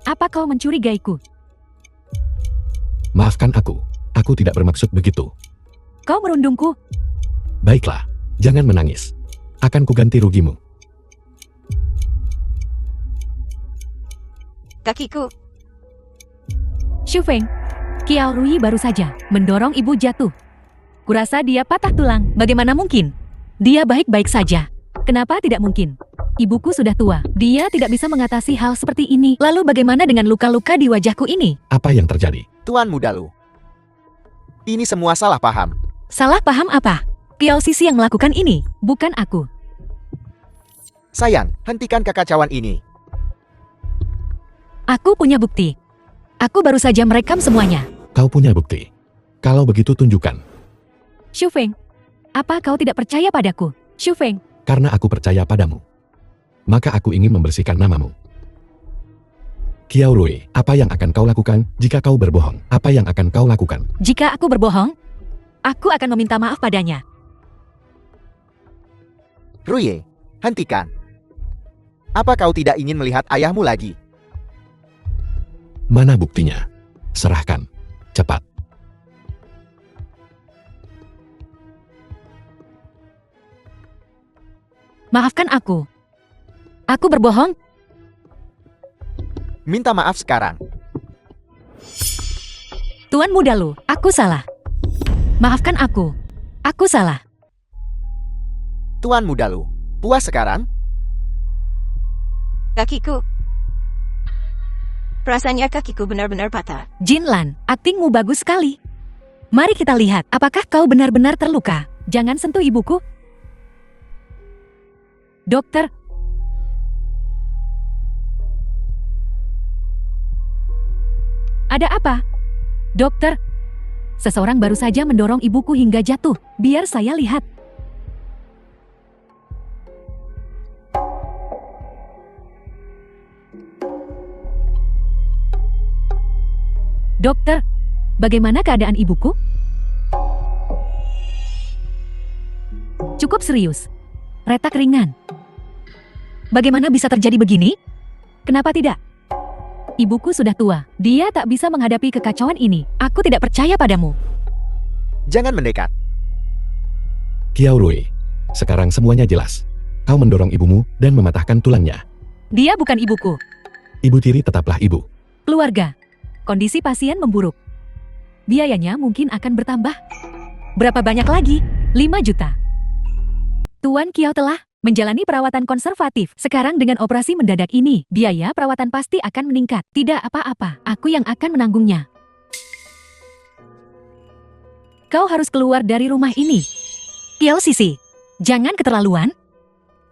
apa kau mencurigaiku? Maafkan aku tidak bermaksud begitu. Kau merundungku. Baiklah, jangan menangis. Akan kuganti rugimu. Kakiku. Xu Feng, Kiao Rui baru saja mendorong ibu jatuh. Kurasa dia patah tulang. Bagaimana mungkin? Dia baik-baik saja. Kenapa tidak mungkin? Ibuku sudah tua. Dia tidak bisa mengatasi hal seperti ini. Lalu bagaimana dengan luka-luka di wajahku ini? Apa yang terjadi? Tuan muda lu. Ini semua salah paham. Salah paham apa? Kiao Sisi yang melakukan ini, bukan aku. Sayang, hentikan kekacauan ini. Aku punya bukti. Aku baru saja merekam semuanya. Kau punya bukti. Kalau begitu tunjukkan. Xu Feng, apa kau tidak percaya padaku? Xu Feng, Karena aku percaya padamu. Maka aku ingin membersihkan namamu. Kiao Rui, apa yang akan kau lakukan jika kau berbohong? Apa yang akan kau lakukan? jika aku berbohong, aku akan meminta maaf padanya. Ruye, hentikan. Apa kau tidak ingin melihat ayahmu lagi? Mana buktinya? Serahkan. Cepat. Maafkan aku. Aku berbohong. Minta maaf sekarang. Tuan muda lu, aku salah. Maafkan aku. Aku salah. Tuan muda lu, puas sekarang? Kakiku. Rasanya kakiku benar-benar patah. Jin Lan, aktingmu bagus sekali. Mari kita lihat, apakah kau benar-benar terluka? Jangan sentuh ibuku. Dokter. Ada apa? Dokter. Seseorang baru saja mendorong ibuku hingga jatuh. Biar saya lihat. Dokter, bagaimana keadaan ibuku? Cukup serius. Retak ringan. Bagaimana bisa terjadi begini? Kenapa tidak? Ibuku sudah tua. Dia tak bisa menghadapi kekacauan ini. Aku tidak percaya padamu. Jangan mendekat. Kiao Rui, sekarang semuanya jelas. Kau mendorong ibumu dan mematahkan tulangnya. Dia bukan ibuku. Ibu tiri tetaplah ibu. Keluarga. Kondisi pasien memburuk. Biayanya mungkin akan bertambah. Berapa banyak lagi? 5 juta. Tuan Kiao telah menjalani perawatan konservatif. Sekarang dengan operasi mendadak ini, biaya perawatan pasti akan meningkat. Tidak apa-apa, aku yang akan menanggungnya. Kau harus keluar dari rumah ini. Kiao Sisi, jangan keterlaluan.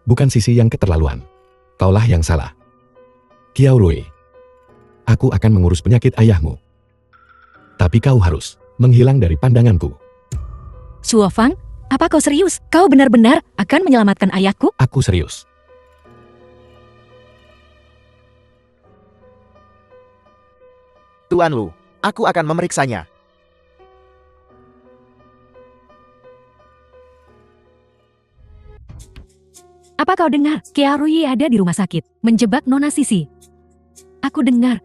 Bukan Sisi yang keterlaluan. Kaulah yang salah. Kiao Rui, aku akan mengurus penyakit ayahmu. Tapi kau harus menghilang dari pandanganku. Shuofang, apa kau serius? Kau benar-benar akan menyelamatkan ayahku? Aku serius. Tuan Lu, aku akan memeriksanya. Apa kau dengar? Qiaorui ada di rumah sakit, menjebak Nona Sisi. Aku dengar.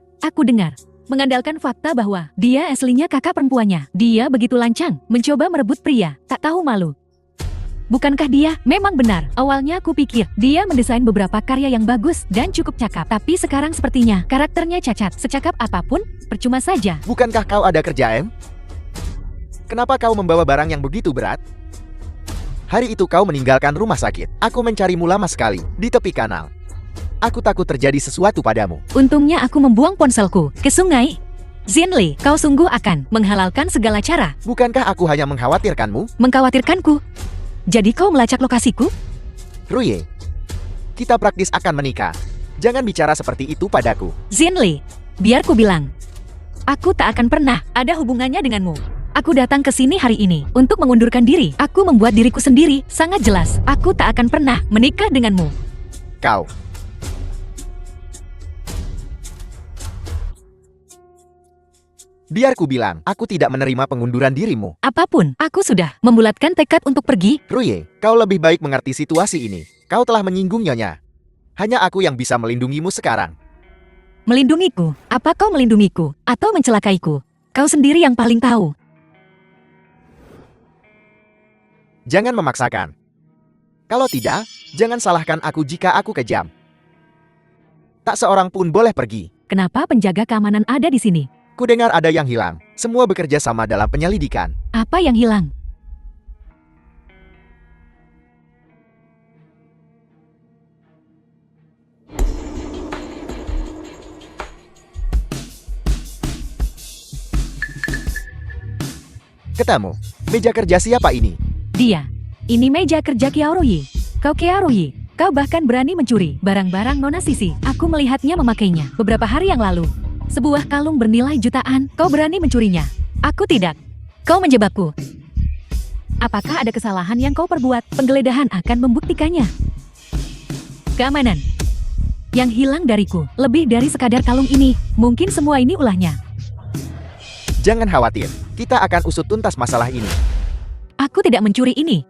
Mengandalkan fakta bahwa dia aslinya kakak perempuannya. Dia begitu lancang, mencoba merebut pria, tak tahu malu. Bukankah dia memang benar? Awalnya aku pikir dia mendesain beberapa karya yang bagus dan cukup cakap. Tapi sekarang sepertinya karakternya cacat. Secakap apapun, percuma saja. Bukankah kau ada kerja, Em? Kenapa kau membawa barang yang begitu berat? Hari itu kau meninggalkan rumah sakit. Aku mencarimu lama sekali, di tepi kanal. Aku takut terjadi sesuatu padamu. Untungnya aku membuang ponselku ke sungai. Zinli, kau sungguh akan menghalalkan segala cara. Bukankah aku hanya mengkhawatirkanmu? Mengkhawatirkanku? Jadi kau melacak lokasiku? Ruye, kita praktis akan menikah. Jangan bicara seperti itu padaku. Zinli, biar ku bilang. Aku tak akan pernah ada hubungannya denganmu. Aku datang ke sini hari ini untuk mengundurkan diri. Aku membuat diriku sendiri sangat jelas. Aku tak akan pernah menikah denganmu. Kau. Biar ku bilang, aku tidak menerima pengunduran dirimu. Apapun, aku sudah membulatkan tekad untuk pergi. Ruye, kau lebih baik mengerti situasi ini. Kau telah menyinggung Nyonya. Hanya aku yang bisa melindungimu sekarang. Melindungiku? Apa kau melindungiku? Atau mencelakaiku? Kau sendiri yang paling tahu. Jangan memaksakan. Kalau tidak, jangan salahkan aku jika aku kejam. Tak seorang pun boleh pergi. Kenapa penjaga keamanan ada di sini? Ku dengar ada yang hilang. Semua bekerja sama dalam penyelidikan. Apa yang hilang? Ketemu. Meja kerja siapa ini? Dia. Ini meja kerja Qiaorui. Kau Qiaorui. Kau bahkan berani mencuri barang-barang Nona Sisi. Aku melihatnya memakainya beberapa hari yang lalu. Sebuah kalung bernilai jutaan. Kau berani mencurinya. Aku tidak. Kau menjebakku. Apakah ada kesalahan yang kau perbuat? Penggeledahan akan membuktikannya. Keamanan. Yang hilang dariku lebih dari sekadar kalung ini. Mungkin semua ini ulahnya. Jangan khawatir. Kita akan usut tuntas masalah ini. Aku tidak mencuri ini.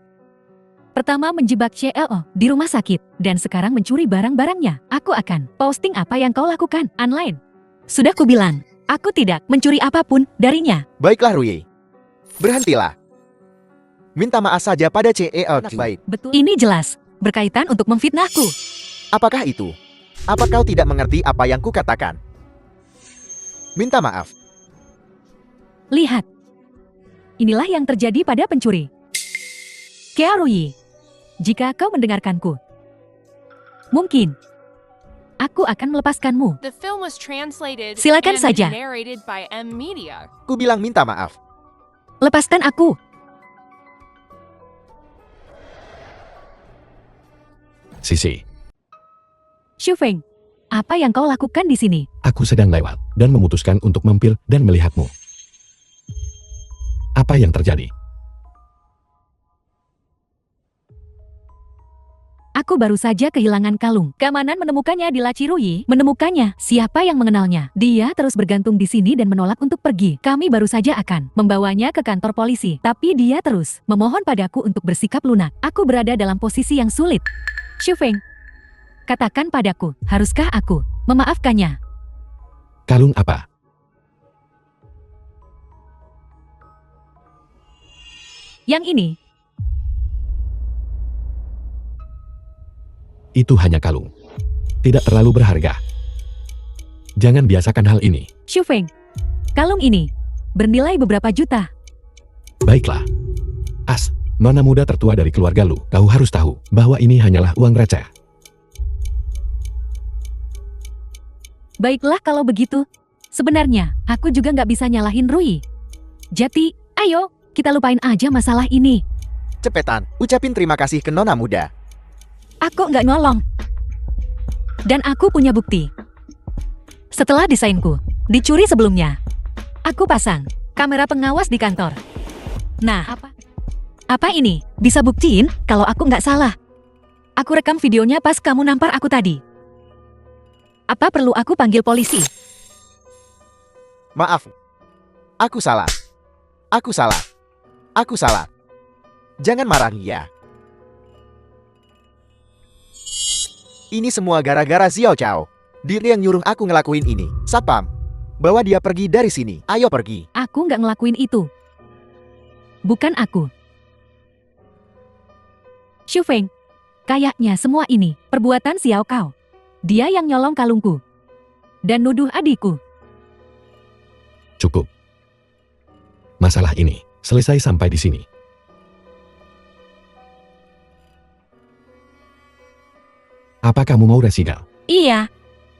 Pertama menjebak CLO di rumah sakit. Dan sekarang mencuri barang-barangnya. Aku akan posting apa yang kau lakukan online. Sudah kubilang, aku tidak mencuri apapun darinya. Baiklah Ruye. Berhentilah. Minta maaf saja pada CEO. Baik. Betul. Ini jelas berkaitan untuk memfitnahku. Apakah itu? Apa kau tidak mengerti apa yang kukatakan? Minta maaf. Lihat. Inilah yang terjadi pada pencuri. Qiaorui, jika kau mendengarkanku, mungkin aku akan melepaskanmu. The film was translated Silakan and saja. narrated by M Media. Ku bilang minta maaf. Lepaskan aku. Sisi, Xu Feng, apa yang kau lakukan di sini? aku sedang lewat dan memutuskan untuk mampir dan melihatmu. Apa yang terjadi? Aku baru saja kehilangan kalung. Keamanan menemukannya di laci Ruyi. Menemukannya. Siapa yang mengenalnya? Dia terus bergantung di sini dan menolak untuk pergi. Kami baru saja akan membawanya ke kantor polisi. Tapi dia terus memohon padaku untuk bersikap lunak. Aku berada dalam posisi yang sulit. Xu Feng, katakan padaku, haruskah aku memaafkannya? Kalung apa? Yang ini. Itu hanya kalung. Tidak terlalu berharga. Jangan biasakan hal ini. Xu Feng, kalung ini bernilai beberapa juta. Baiklah. As, nona muda tertua dari keluarga lu. Kau harus tahu bahwa ini hanyalah uang receh. Baiklah kalau begitu. Sebenarnya, aku juga nggak bisa nyalahin Rui. Jadi, ayo, kita lupain aja masalah ini. Cepetan, ucapin terima kasih ke nona muda. Aku nggak nyolong. Dan aku punya bukti. Setelah desainku dicuri sebelumnya, aku pasang kamera pengawas di kantor. Nah, apa ini? Bisa buktiin kalau aku nggak salah. Aku rekam videonya pas kamu nampar aku tadi. Apa perlu aku panggil polisi? Maaf. Aku salah. Aku salah. Aku salah. Jangan marah ya. Ini semua gara-gara Xiao Chao. Dia yang nyuruh aku ngelakuin ini. Satpam, bawa dia pergi dari sini. Ayo pergi. Aku nggak ngelakuin itu. Bukan aku. Xu Feng, kayaknya semua ini perbuatan Xiao Kao. Dia yang nyolong kalungku dan nuduh adikku. Cukup. Masalah ini selesai sampai di sini. Apa kamu mau resigal? Iya,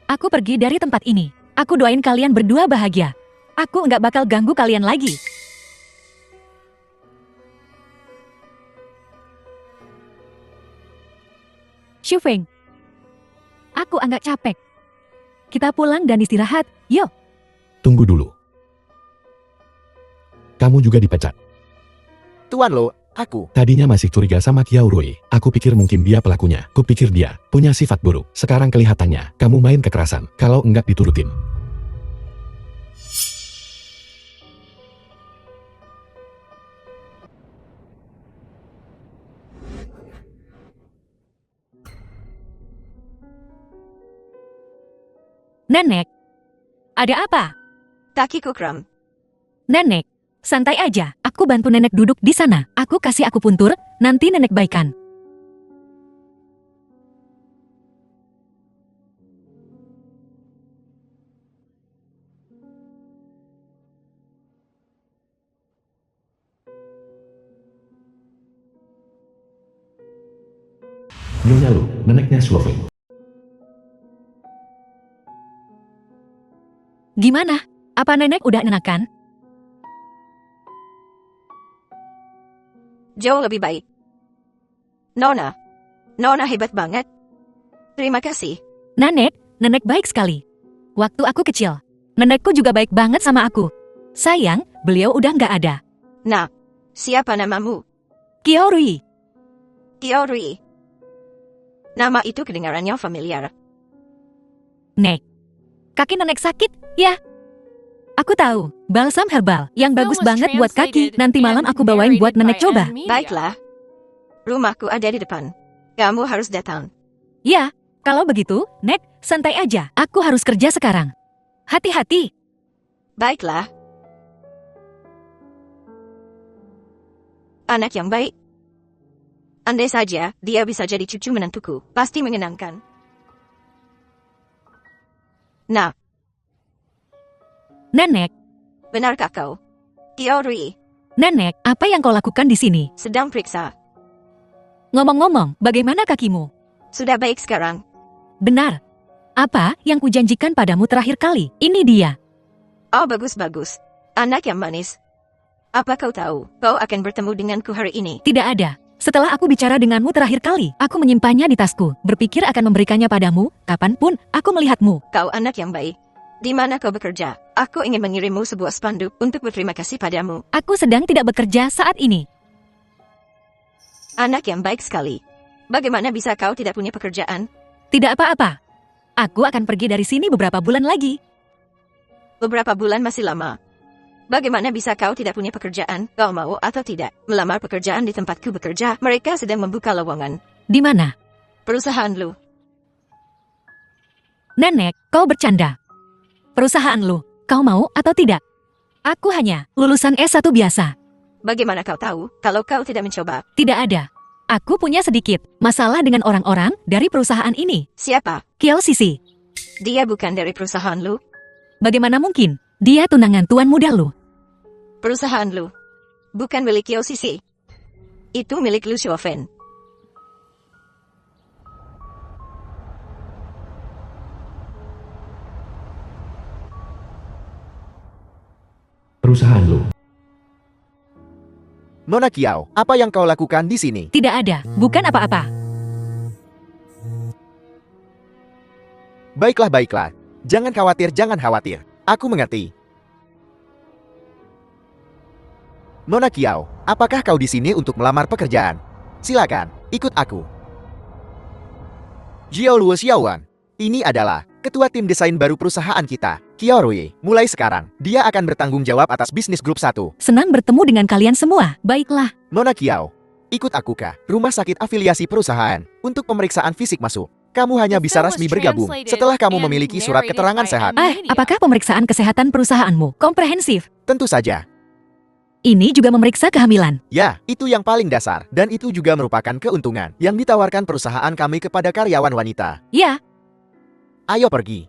aku pergi dari tempat ini. Aku doain kalian berdua bahagia. Aku nggak bakal ganggu kalian lagi. Xu Feng, aku agak capek. Kita pulang dan istirahat, yuk. Tunggu dulu. Kamu juga dipecat. Tuan Lo, aku. Tadinya masih curiga sama Kiao Rui. Aku pikir mungkin dia pelakunya. Kupikir dia punya sifat buruk. Sekarang kelihatannya kamu main kekerasan. Kalau enggak diturutin. Nenek, ada apa? Kakiku kram. Nenek, santai aja. Aku bantu nenek duduk di sana. Aku kasih akupuntur, nanti nenek baikan. Nyonya Lu, neneknya Suofeng. Gimana? Apa nenek udah enakan? Jauh lebih baik. Nona. Nona hebat banget. Terima kasih. Nenek baik sekali. Waktu aku kecil, nenekku juga baik banget sama aku. Sayang, beliau udah nggak ada. Nah, siapa namamu? Kiao Rui, Kiao Rui. Nama itu kedengarannya familiar. Nek. Kaki nenek sakit, ya? Aku tahu, balsam herbal yang Film bagus was banget buat kaki. translated Nanti malam and aku bawain buat narrated nenek by coba. M Media. Baiklah. Rumahku ada di depan. Kamu harus datang. Ya, kalau begitu, Nek, santai aja. Aku harus kerja sekarang. Hati-hati. Baiklah. Anak yang baik. Andai saja, dia bisa jadi cucu menantuku. Pasti menyenangkan. Nah, Nenek, benarkah kau? Kiao Rui, Nenek, apa yang kau lakukan di sini? sedang periksa. Ngomong-ngomong, bagaimana kakimu? Sudah baik sekarang. Benar. Apa yang kujanjikan padamu terakhir kali? Ini dia. Oh, bagus-bagus. Anak yang manis. Apa kau tahu, kau akan bertemu denganku hari ini? Tidak ada. Setelah aku bicara denganmu terakhir kali, aku menyimpannya di tasku. Berpikir akan memberikannya padamu, kapanpun aku melihatmu. Kau anak yang baik. Di mana kau bekerja? Aku ingin mengirimmu sebuah spanduk untuk berterima kasih padamu. Aku sedang tidak bekerja saat ini. Anak yang baik sekali. Bagaimana bisa kau tidak punya pekerjaan? Tidak apa-apa. Aku akan pergi dari sini beberapa bulan lagi. Beberapa bulan masih lama. Bagaimana bisa kau tidak punya pekerjaan? Kau mau atau tidak melamar pekerjaan di tempatku bekerja? Mereka sedang membuka lowongan. Di mana? Perusahaan lu. Nenek, kau bercanda. Perusahaan lu, kau mau atau tidak? Aku hanya lulusan S1 biasa. Bagaimana kau tahu kalau kau tidak mencoba? Tidak ada. Aku punya sedikit masalah dengan orang-orang dari perusahaan ini. Siapa? Kiao Sisi. Dia bukan dari perusahaan lu. Bagaimana mungkin? Dia tunangan tuan muda lu. Perusahaan lu. Bukan milik Kiao Sisi. Itu milik Lu Xiaofen. Perusahaan Lu. Nona Kiao, apa yang kau lakukan di sini? Tidak ada, bukan apa-apa. Baiklah. Jangan khawatir. Aku mengerti. Nona Kiao, apakah kau di sini untuk melamar pekerjaan? Silakan, ikut aku. Jiao Luo Xiaowan, ini adalah ketua tim desain baru perusahaan kita, Kiao Rui. Mulai sekarang, dia akan bertanggung jawab atas bisnis grup 1. Senang bertemu dengan kalian semua. Baiklah, Nona Kiao, ikut aku ke rumah sakit afiliasi perusahaan untuk pemeriksaan fisik masuk. Kamu hanya bisa resmi bergabung setelah kamu memiliki surat keterangan sehat. apakah pemeriksaan kesehatan perusahaanmu komprehensif? Tentu saja. Ini juga memeriksa kehamilan. Ya, itu yang paling dasar. Dan itu juga merupakan keuntungan yang ditawarkan perusahaan kami kepada karyawan wanita. Ya, Ayo pergi.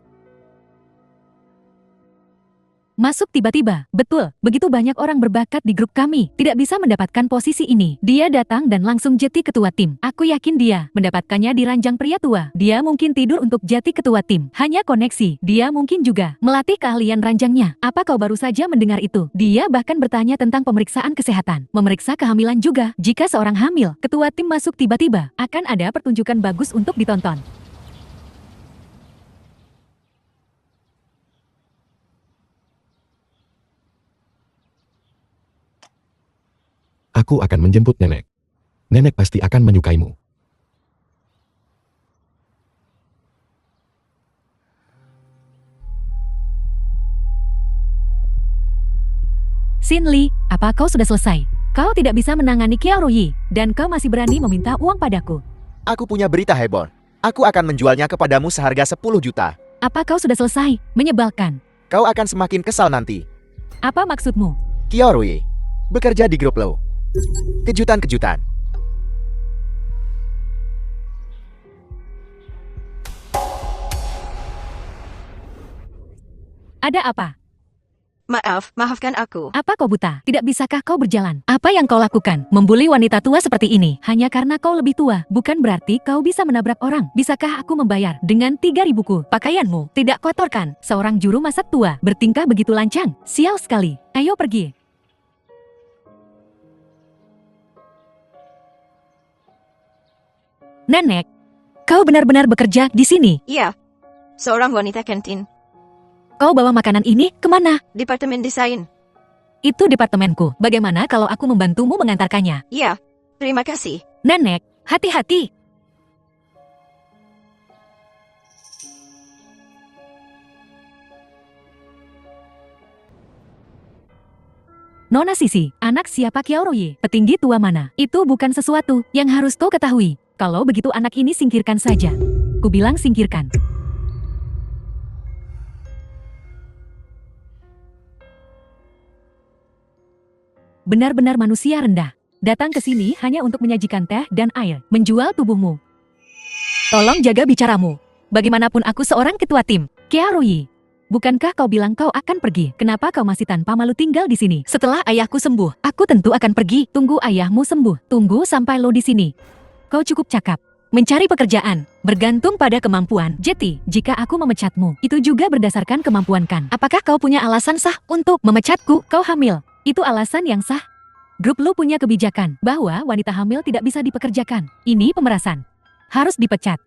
masuk tiba-tiba. Betul, begitu banyak orang berbakat di grup kami, tidak bisa mendapatkan posisi ini. Dia datang dan langsung jadi ketua tim. Aku yakin dia mendapatkannya di ranjang pria tua. Dia mungkin tidur untuk jadi ketua tim. Hanya koneksi. Dia mungkin juga melatih keahlian ranjangnya. Apa kau baru saja mendengar itu? Dia bahkan bertanya tentang pemeriksaan kesehatan. Memeriksa kehamilan juga. Jika seorang hamil, ketua tim masuk tiba-tiba, akan ada pertunjukan bagus untuk ditonton. Aku akan menjemput nenek. Nenek pasti akan menyukaimu. Xin Li, apa kau sudah selesai? Kau tidak bisa menangani Kiao Rui, dan kau masih berani meminta uang padaku. Aku punya berita heboh. Aku akan menjualnya kepadamu seharga 10 juta. Apa kau sudah selesai? Menyebalkan. Kau akan semakin kesal nanti. Apa maksudmu? Kiao Rui, bekerja di grup lo. Kejutan-kejutan. Ada apa? Maafkan aku. Apa kau buta? Tidak bisakah kau berjalan? Apa yang kau lakukan? Membuli wanita tua seperti ini. Hanya karena kau lebih tua, bukan berarti kau bisa menabrak orang. Bisakah aku membayar dengan 3.000-ku? Pakaianmu tidak kotorkan. Seorang juru masak tua bertingkah begitu lancang. Sial sekali. Ayo pergi. Nenek, kau benar-benar bekerja di sini. Iya. Seorang wanita kantin. Kau bawa makanan ini kemana? Departemen desain. Itu departemenku. Bagaimana kalau aku membantumu mengantarkannya? Iya. Terima kasih. Nenek, hati-hati. Nona Sisi, anak siapa Kiao Rui? Petinggi tua mana? Itu bukan sesuatu yang harus kau ketahui. Kalau begitu anak ini singkirkan saja. Kubilang singkirkan. Benar-benar manusia rendah. Datang ke sini hanya untuk menyajikan teh dan air. Menjual tubuhmu. Tolong jaga bicaramu. Bagaimanapun aku seorang ketua tim. Kiao Rui. Bukankah kau bilang kau akan pergi? Kenapa kau masih tanpa malu tinggal di sini? Setelah ayahku sembuh, aku tentu akan pergi. Tunggu ayahmu sembuh. Tunggu sampai lo di sini. Kau cukup cakap. Mencari pekerjaan bergantung pada kemampuan. Jadi, jika aku memecatmu, itu juga berdasarkan kemampuan kan? Apakah kau punya alasan sah untuk memecatku? Kau hamil. Itu alasan yang sah. Grup lu punya kebijakan bahwa wanita hamil tidak bisa dipekerjakan. Ini pemerasan. Harus dipecat.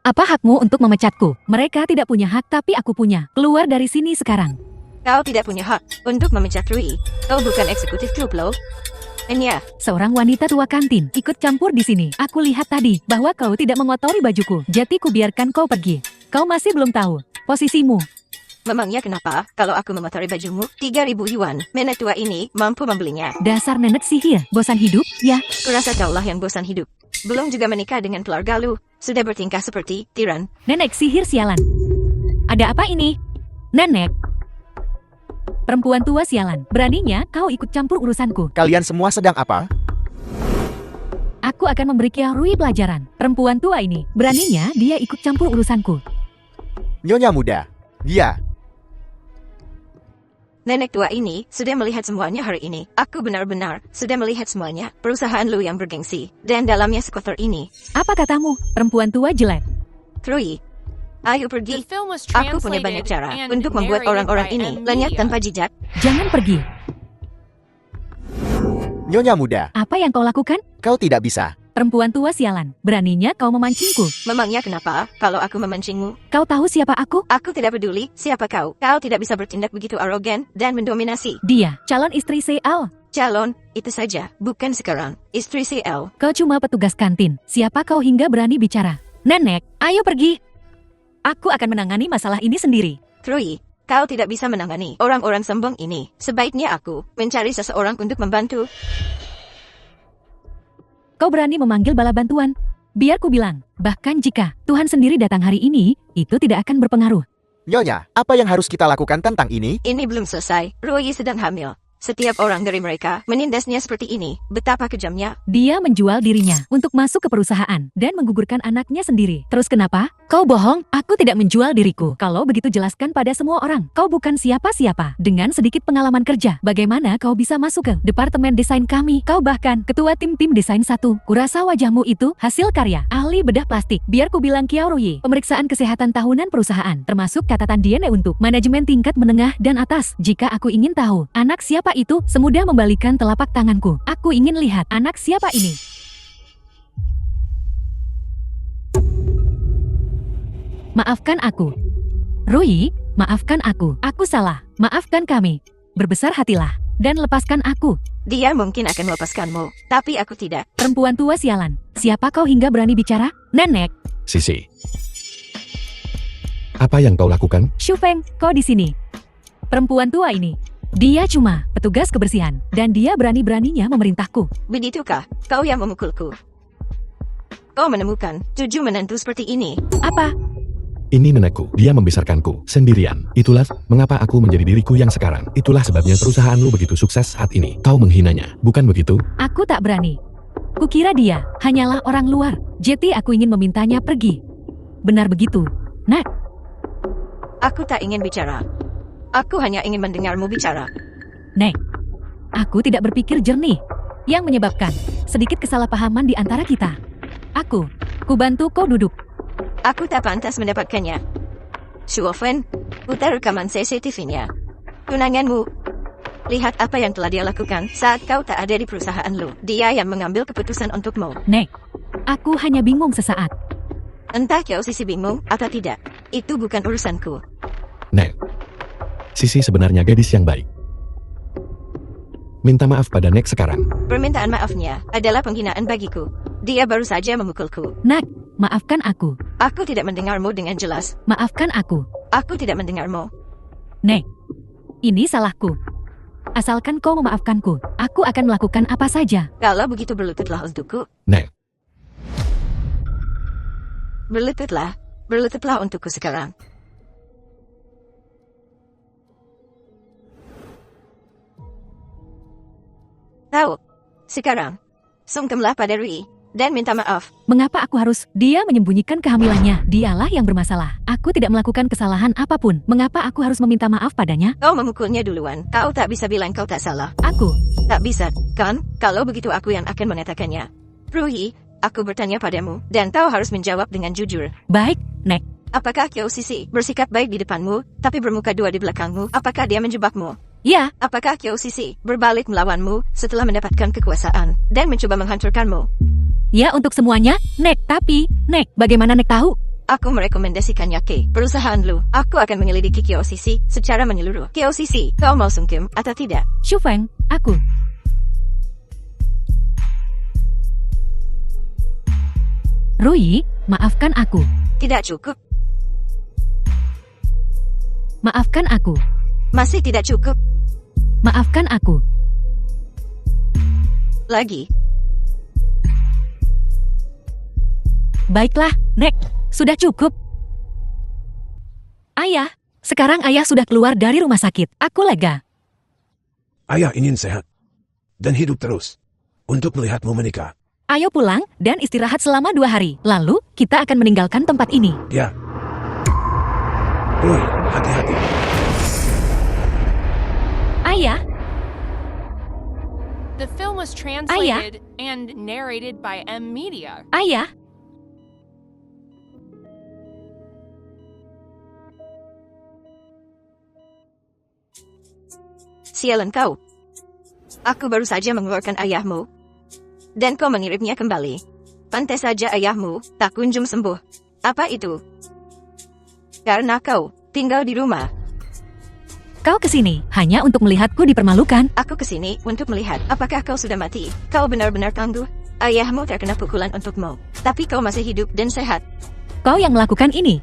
Apa hakmu untuk memecatku? Mereka tidak punya hak tapi aku punya. Keluar dari sini sekarang. Kau tidak punya hak untuk memecat Rui. Kau bukan eksekutif grup lo. Enya, Seorang wanita tua kantin ikut campur di sini. Aku lihat tadi bahwa kau tidak mengotori bajuku. Jadi ku biarkan kau pergi. Kau masih belum tahu posisimu. memangnya kenapa kalau aku memotori bajumu 3.000 yuan? Nenek tua ini mampu membelinya. Dasar nenek sihir. Bosan hidup? Ya, Kurasa kaulah yang bosan hidup. Belum juga menikah dengan keluarga lu. Sudah bertingkah seperti tiran. nenek sihir sialan. Ada apa ini? Nenek. Perempuan tua sialan. Beraninya kau ikut campur urusanku. Kalian semua sedang apa? Aku akan memberi Kiao Rui pelajaran. Perempuan tua ini. Beraninya dia ikut campur urusanku. Nyonya muda. Dia. Nenek tua ini sudah melihat semuanya hari ini. Aku benar-benar sudah melihat semuanya. Perusahaan lu yang bergengsi. Dan dalamnya sekotor ini. Apa katamu? Perempuan tua jelek. Rui, ayo The pergi. film was Aku punya banyak translated cara and untuk membuat narrated orang-orang by ini M lenyap Media. tanpa jejak. Jangan pergi. Nyonya muda. Apa yang kau lakukan? Kau tidak bisa. Perempuan tua sialan. Beraninya kau memancingku. Memangnya kenapa kalau aku memancingmu? Kau tahu siapa aku? Aku tidak peduli siapa kau. Kau tidak bisa bertindak begitu arogan dan mendominasi. Dia, calon istri Seal. Calon, itu saja, bukan sekarang. Istri CL. Kau cuma petugas kantin. Siapa kau hingga berani bicara? Nenek, ayo pergi. Aku akan menangani masalah ini sendiri. Rui, kau tidak bisa menangani orang-orang sombong ini. Sebaiknya aku mencari seseorang untuk membantu. Kau berani memanggil bala bantuan? Biar ku bilang, bahkan jika Tuhan sendiri datang hari ini, itu tidak akan berpengaruh. Nyonya, apa yang harus kita lakukan tentang ini? Ini belum selesai. Rui sedang hamil. Setiap orang dari mereka menindasnya seperti ini. Betapa kejamnya. Dia menjual dirinya untuk masuk ke perusahaan dan menggugurkan anaknya sendiri. Terus kenapa? Kau bohong, aku tidak menjual diriku. Kalau begitu jelaskan pada semua orang. Kau bukan siapa-siapa. Dengan sedikit pengalaman kerja, bagaimana kau bisa masuk ke departemen desain kami? Kau bahkan ketua tim desain 1. Kurasa wajahmu itu hasil karya ahli bedah plastik. Biar ku bilang Kiao Rui, pemeriksaan kesehatan tahunan perusahaan, termasuk catatan DNA untuk manajemen tingkat menengah dan atas. Jika aku ingin tahu, anak siapa itu, semudah membalikan telapak tanganku. Aku ingin lihat anak siapa ini. Maafkan aku. Rui, maafkan aku. Aku salah. Maafkan kami. Berbesar hatilah. Dan lepaskan aku. Dia mungkin akan melepaskanmu, tapi aku tidak. Perempuan tua sialan. Siapa kau hingga berani bicara? Nenek. Sisi. Apa yang kau lakukan? Shu Feng, kau di sini. Perempuan tua ini. Dia cuma petugas kebersihan. Dan dia berani-beraninya memerintahku. Begitukah? Kau yang memukulku. Kau menemukan 7 menantu seperti ini. Apa? Ini nenekku, dia membesarkanku sendirian. Itulah mengapa aku menjadi diriku yang sekarang. Itulah sebabnya perusahaan lu begitu sukses saat ini. Kau menghinanya, bukan begitu? Aku tak berani. Kukira dia hanyalah orang luar. Jadi aku ingin memintanya pergi. Benar begitu, Nak? Aku tak ingin bicara. Aku hanya ingin mendengarmu bicara. Nek, aku tidak berpikir jernih. Yang menyebabkan sedikit kesalahpahaman di antara kita. Ku bantu kau duduk. Aku tak pantas mendapatkannya. Shuofen, putar rekaman CCTV-nya. Tunanganmu. Lihat apa yang telah dia lakukan saat kau tak ada di perusahaan lu. Dia yang mengambil keputusan untukmu. Nek, aku hanya bingung sesaat. Entah kau Sisi bingung atau tidak. Itu bukan urusanku. Nek, Sisi sebenarnya gadis yang baik. Minta maaf pada Nek sekarang. Permintaan maafnya adalah penghinaan bagiku. Dia baru saja memukulku. Nak, maafkan aku. Aku tidak mendengarmu dengan jelas. Maafkan aku. Aku tidak mendengarmu. Nek, ini salahku. Asalkan kau memaafkanku, aku akan melakukan apa saja. Kalau begitu berlututlah untukku. Nek, Berlututlah. Berlututlah untukku sekarang. Tahu. Sekarang. Sungkemlah pada Rui. Dan minta maaf. Mengapa aku harus? Dia menyembunyikan kehamilannya. Dialah yang bermasalah. Aku tidak melakukan kesalahan apapun. Mengapa aku harus meminta maaf padanya? Kau memukulnya duluan. Kau tak bisa bilang kau tak salah. Aku. Tak bisa, kan? Kalau begitu aku yang akan mengatakannya. Rui, aku bertanya padamu. Dan kau harus menjawab dengan jujur. Baik, Nek. Apakah Kiao Sisi bersikap baik di depanmu, tapi bermuka dua di belakangmu? Apakah dia menjebakmu? Ya, Apakah Kiao Sisi berbalik melawanmu setelah mendapatkan kekuasaan dan mencoba menghancurkanmu? ya untuk semuanya, Nek. Tapi, Nek, bagaimana Nek tahu? Aku merekomendasikannya ke perusahaan lu. Aku akan menyelidiki Kiao Sisi secara menyeluruh. Kiao Sisi, kau mau sungkem atau tidak? Shu Feng, aku. Rui, maafkan aku. Tidak cukup. Maafkan aku. Masih tidak cukup. Maafkan aku. Lagi. Baiklah, Nek. Sudah cukup. Ayah, sekarang ayah sudah keluar dari rumah sakit. Aku lega. Ayah ingin sehat. Dan hidup terus. Untuk melihatmu menikah. Ayo pulang dan istirahat selama 2 hari. Lalu, kita akan meninggalkan tempat ini. Ya. Rui, hati-hati. Ayah, The film was translated and narrated by M Media. ayah. Sialan kau. Aku baru saja mengeluarkan ayahmu. Dan kau mengirimnya kembali. Pantas saja ayahmu tak kunjung sembuh. Apa itu? Karena kau tinggal di rumah. Kau kesini hanya untuk melihatku dipermalukan. Aku kesini untuk melihat apakah kau sudah mati. Kau benar-benar tangguh. Ayahmu terkena pukulan untukmu. Tapi kau masih hidup dan sehat. Kau yang melakukan ini.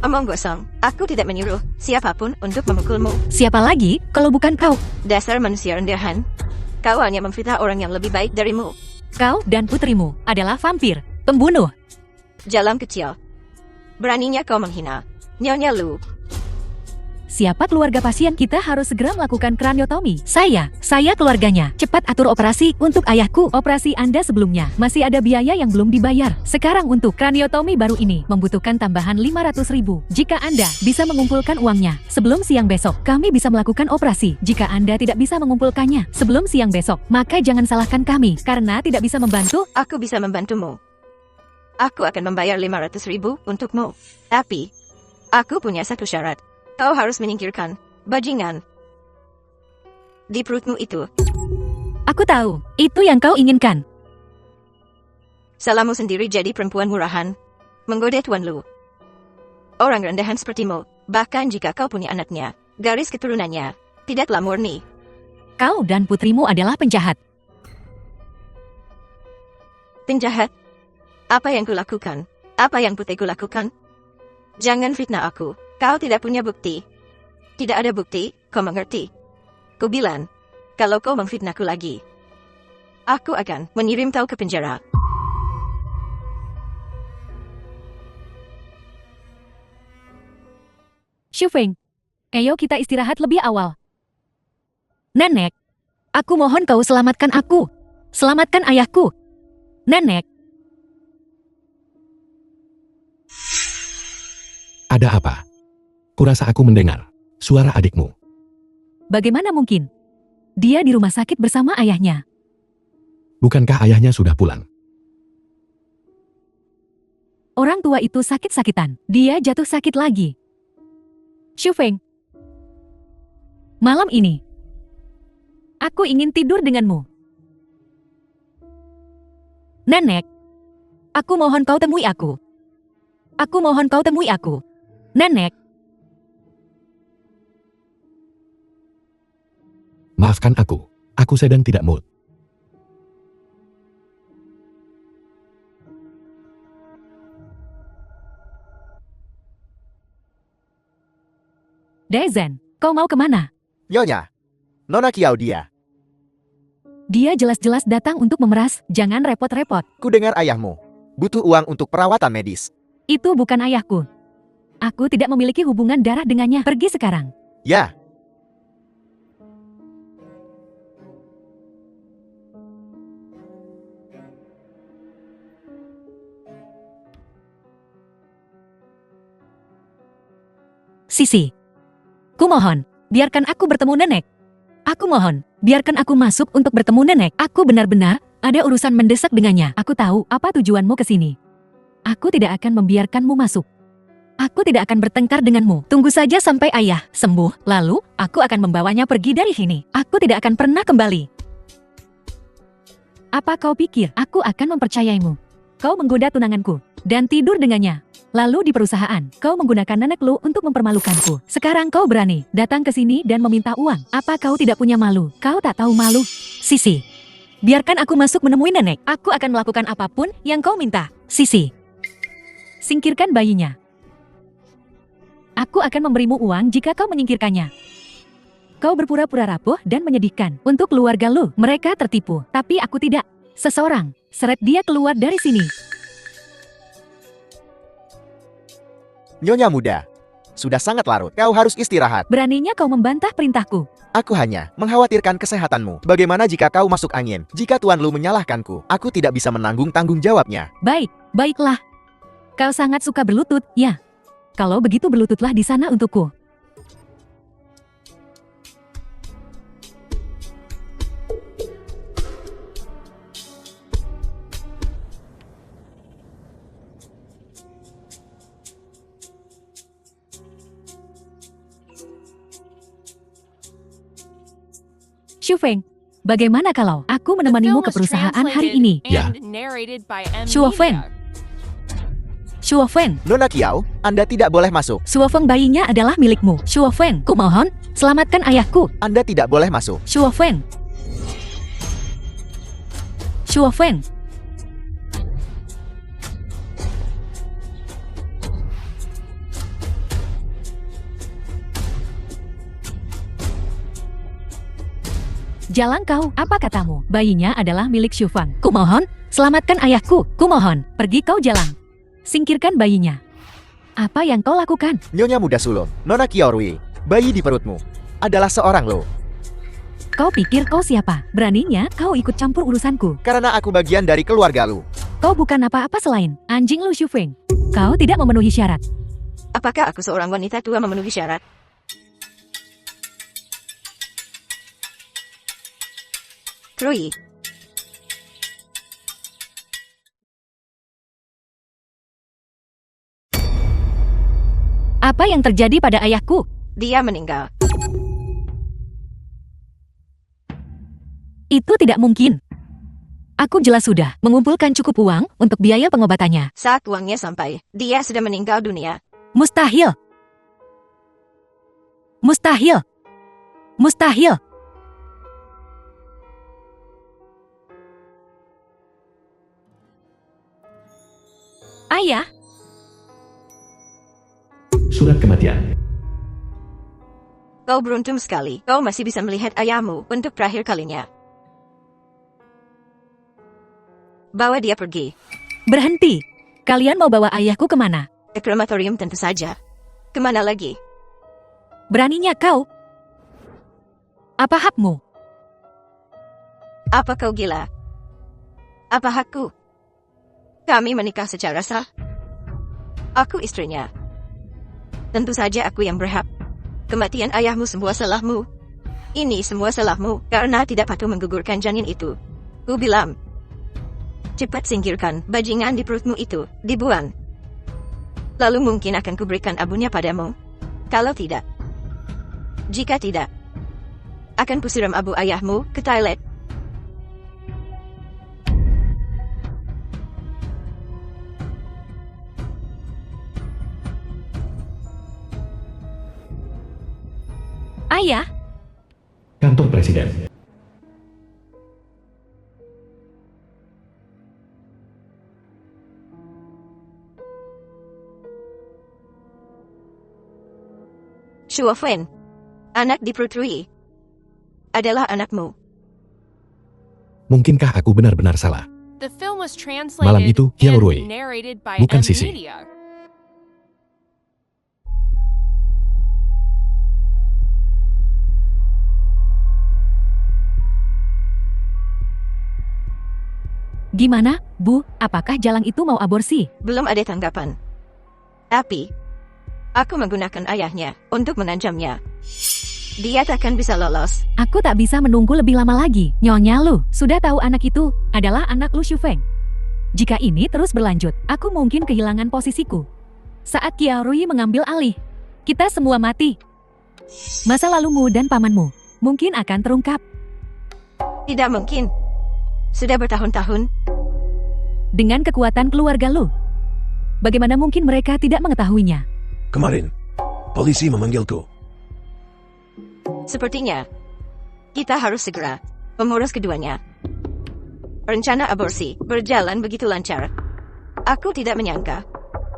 Omong gosong. Aku tidak menyuruh siapapun untuk memukulmu. Siapa lagi kalau bukan kau? Dasar manusia rendahan. Kau hanya memfitnah orang yang lebih baik darimu. Kau dan putrimu adalah vampir, pembunuh. Jalan kecil. Beraninya kau menghina Nyonya Lu. Siapa keluarga pasien? Kita harus segera melakukan kraniotomi. Saya keluarganya. Cepat atur operasi untuk ayahku. Operasi Anda sebelumnya masih ada biaya yang belum dibayar. Sekarang untuk kraniotomi baru ini membutuhkan tambahan 500.000. Jika Anda bisa mengumpulkan uangnya sebelum siang besok, kami bisa melakukan operasi. Jika Anda tidak bisa mengumpulkannya sebelum siang besok, maka jangan salahkan kami karena tidak bisa membantu. Aku bisa membantumu. Aku akan membayar 500.000 untukmu. Tapi, aku punya satu syarat. Kau harus menyingkirkan bajingan di perutmu itu. Aku tahu, itu yang kau inginkan. Salahmu sendiri jadi perempuan murahan, menggoda Tuan Lu. Orang rendahan sepertimu, bahkan jika kau punya anaknya, garis keturunannya tidaklah murni. Kau dan putrimu adalah penjahat. Penjahat? Apa yang kulakukan? Apa yang putriku lakukan? Jangan fitnah aku. Kau tidak punya bukti. Tidak ada bukti, kau mengerti. Ku bilang, kalau kau memfitnahku lagi, aku akan mengirim kau ke penjara. Shufeng, ayo kita istirahat lebih awal. Nenek, aku mohon kau selamatkan aku. Selamatkan ayahku. Nenek, Ada apa? Kurasa aku mendengar suara adikmu. bagaimana mungkin? Dia di rumah sakit bersama ayahnya. Bukankah ayahnya sudah pulang? Orang tua itu sakit-sakitan. Dia jatuh sakit lagi. Shufeng, malam ini, aku ingin tidur denganmu. Nenek, aku mohon kau temui aku. Aku mohon kau temui aku. Nenek, Maafkan aku sedang tidak mood. Daezen, kau mau kemana? Nyonya, Nona Kiao dia. Dia jelas-jelas datang untuk memeras, jangan repot-repot. Ku dengar ayahmu butuh uang untuk perawatan medis. Itu bukan ayahku. Aku tidak memiliki hubungan darah dengannya. Pergi sekarang. Ya, Sisi, ku mohon, biarkan aku bertemu nenek. Aku mohon, biarkan aku masuk untuk bertemu nenek. Aku benar-benar ada urusan mendesak dengannya. Aku tahu apa tujuanmu ke sini. Aku tidak akan membiarkanmu masuk. Aku tidak akan bertengkar denganmu. Tunggu saja sampai ayah sembuh, lalu aku akan membawanya pergi dari sini. Aku tidak akan pernah kembali. Apa kau pikir aku akan mempercayaimu? Kau menggoda tunanganku dan tidur dengannya. Lalu di perusahaan, kau menggunakan nenek Lu untuk mempermalukanku. Sekarang kau berani datang ke sini dan meminta uang. Apa kau tidak punya malu? Kau tak tahu malu? Sisi, biarkan aku masuk menemui nenek. Aku akan melakukan apapun yang kau minta. Sisi, singkirkan bayinya. Aku akan memberimu uang jika kau menyingkirkannya. Kau berpura-pura rapuh dan menyedihkan. Untuk keluarga Lu, mereka tertipu. Tapi aku tidak. Seseorang, seret dia keluar dari sini. Nyonya muda, sudah sangat larut. Kau harus istirahat. Beraninya kau membantah perintahku. Aku hanya mengkhawatirkan kesehatanmu. Bagaimana jika kau masuk angin? Jika Tuan Lu menyalahkanku, aku tidak bisa menanggung tanggung jawabnya. Baik, baiklah. Kau sangat suka berlutut, ya? Kalau begitu berlututlah di sana untukku. Shufeng, bagaimana kalau aku menemanimu ke perusahaan hari ini? Ya. Shuofeng, Nona Kiao, Anda tidak boleh masuk. Shuofeng bayinya adalah milikmu. Shuofeng, kumohon, selamatkan ayahku. Anda tidak boleh masuk. Shuofeng. Shuofeng. Jalan kau, apa katamu? Bayinya adalah milik Shufang. Kumohon, selamatkan ayahku. Kumohon, pergi kau jalan. Singkirkan bayinya. Apa yang kau lakukan? Nyonya muda sulung, Nona Kiaorui, bayi di perutmu adalah seorang lo. Kau pikir kau siapa? Beraninya kau ikut campur urusanku. Karena aku bagian dari keluarga lu. Kau bukan apa-apa selain anjing Lu Shufeng. Kau tidak memenuhi syarat. Apakah aku seorang wanita tua memenuhi syarat? Rui, Apa yang terjadi pada ayahku? dia meninggal. Itu tidak mungkin. Aku jelas sudah mengumpulkan cukup uang untuk biaya pengobatannya. Saat uangnya sampai, dia sudah meninggal dunia. Mustahil. Mustahil. Mustahil. Ayah, Surat kematian. Kau beruntung sekali, kau masih bisa melihat ayahmu untuk terakhir kalinya. Bawa dia pergi. berhenti. Kalian mau bawa ayahku kemana? Ke krematorium tentu saja. Kemana lagi? Beraninya kau? Apa hakmu? Apa kau gila? Apa hakku? Kami menikah secara sah. Aku istrinya. Tentu saja aku yang berhak. Kematian ayahmu semua salahmu. Ini semua salahmu karena tidak patuh menggugurkan janin itu. Ku bilang. Cepat singkirkan bajingan di perutmu itu, dibuang. Lalu mungkin akan kuberikan abunya padamu. Kalau tidak. Jika tidak. Akan kusiram abu ayahmu ke toilet. Ayah, Kantor Presiden. Shuofeng. Anak di perut Rui. Adalah anakmu. Mungkinkah aku benar-benar salah? The film was translated Malam itu, Kiao Rui, and narrated by bukan M Sisi. Media. gimana, Bu? Apakah jalan itu mau aborsi? Belum ada tanggapan. Tapi, aku menggunakan ayahnya untuk mengancamnya. Dia takkan bisa lolos. Aku tak bisa menunggu lebih lama lagi. Nyonya Lu, sudah tahu anak itu adalah anak Lu Shufeng. Jika ini terus berlanjut, aku mungkin kehilangan posisiku. Saat Kiao Rui mengambil alih, kita semua mati. Masa lalumu dan pamanmu mungkin akan terungkap. Tidak mungkin. Sudah bertahun-tahun. Dengan kekuatan keluarga Lu, bagaimana mungkin mereka tidak mengetahuinya? Kemarin, polisi memanggilku. Sepertinya, kita harus segera mengurus keduanya. Rencana aborsi berjalan begitu lancar. Aku tidak menyangka.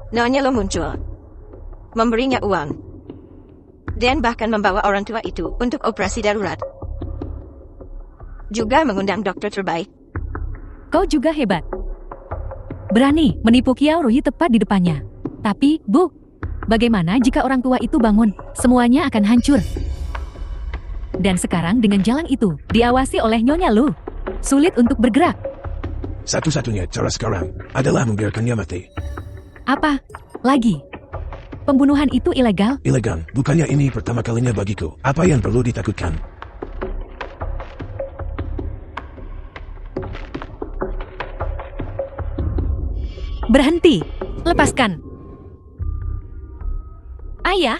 Nyonya Lo muncul. Memberinya uang. Dan bahkan membawa orang tua itu untuk operasi darurat. Juga mengundang dokter terbaik. Kau juga hebat. Berani menipu Kiao Rui tepat di depannya. Tapi, Bu, bagaimana jika orang tua itu bangun? Semuanya akan hancur. Dan sekarang dengan jalan itu, diawasi oleh Nyonya Lu. Sulit untuk bergerak. Satu-satunya cara sekarang adalah membiarkannya mati. Apa? Lagi? Pembunuhan itu ilegal? Ilegal, bukannya ini pertama kalinya bagiku. Apa yang perlu ditakutkan? Berhenti. Lepaskan. Ayah?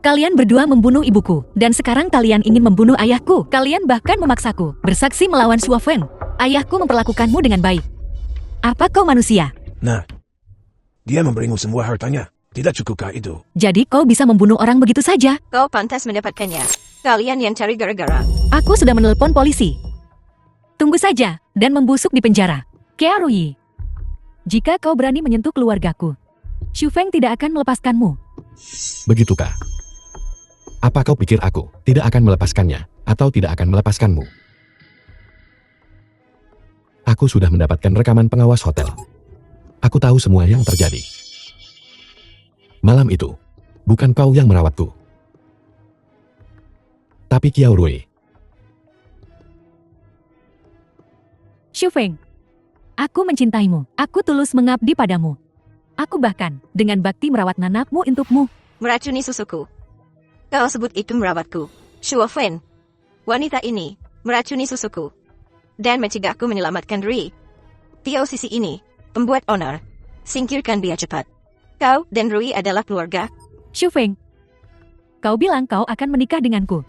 Kalian berdua membunuh ibuku, dan sekarang kalian ingin membunuh ayahku. Kalian bahkan memaksaku bersaksi melawan Shuofen. Ayahku memperlakukanmu dengan baik. Apa kau manusia? Nah, dia memberimu semua hartanya. Tidak cukupkah itu? Jadi kau bisa membunuh orang begitu saja? Kau pantas mendapatkannya. Kalian yang cari gara-gara. Aku sudah menelpon polisi. Tunggu saja, dan membusuk di penjara. Qiaoruyi, jika kau berani menyentuh keluargaku, Xu Feng tidak akan melepaskanmu. Begitukah? Apa kau pikir aku tidak akan melepaskannya, atau tidak akan melepaskanmu? Aku sudah mendapatkan rekaman pengawas hotel. Aku tahu semua yang terjadi. Malam itu, bukan kau yang merawatku, tapi Qiaoruyi. Xu Feng, aku mencintaimu. Aku tulus mengabdi padamu. Aku bahkan dengan bakti merawat nanakmu untukmu. Meracuni susuku. Kau sebut itu merawatku. Shuofen. Wanita ini meracuni susuku. Dan mencegahku menyelamatkan Rui. Tio sisi ini, pembuat onar. Singkirkan dia cepat. Kau dan Rui adalah keluarga. Xu Feng, kau bilang kau akan menikah denganku.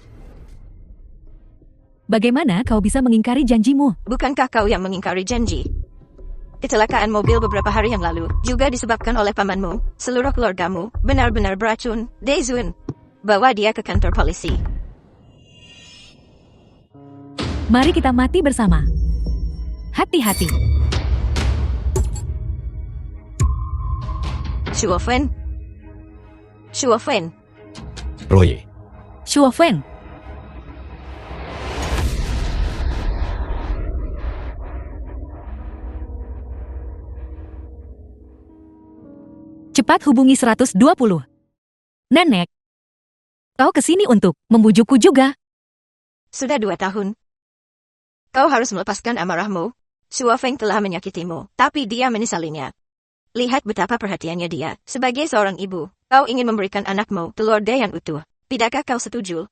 Bagaimana kau bisa mengingkari janjimu? Bukankah kau yang mengingkari janji? Kecelakaan mobil beberapa hari yang lalu juga disebabkan oleh pamanmu. Seluruh keluargamu benar-benar beracun. Daezun, bawa dia ke kantor polisi. Mari kita mati bersama. Hati-hati. Shuofen. Shuofen. Roye, Shuofen. Cepat hubungi 120. Nenek, kau kesini untuk membujukku juga. Sudah 2 tahun. Kau harus melepaskan amarahmu. Shuofeng telah menyakitimu, tapi dia menyesalinya. Lihat betapa perhatiannya dia. Sebagai seorang ibu, kau ingin memberikan anakmu keluarga yang utuh. Tidakkah kau setuju?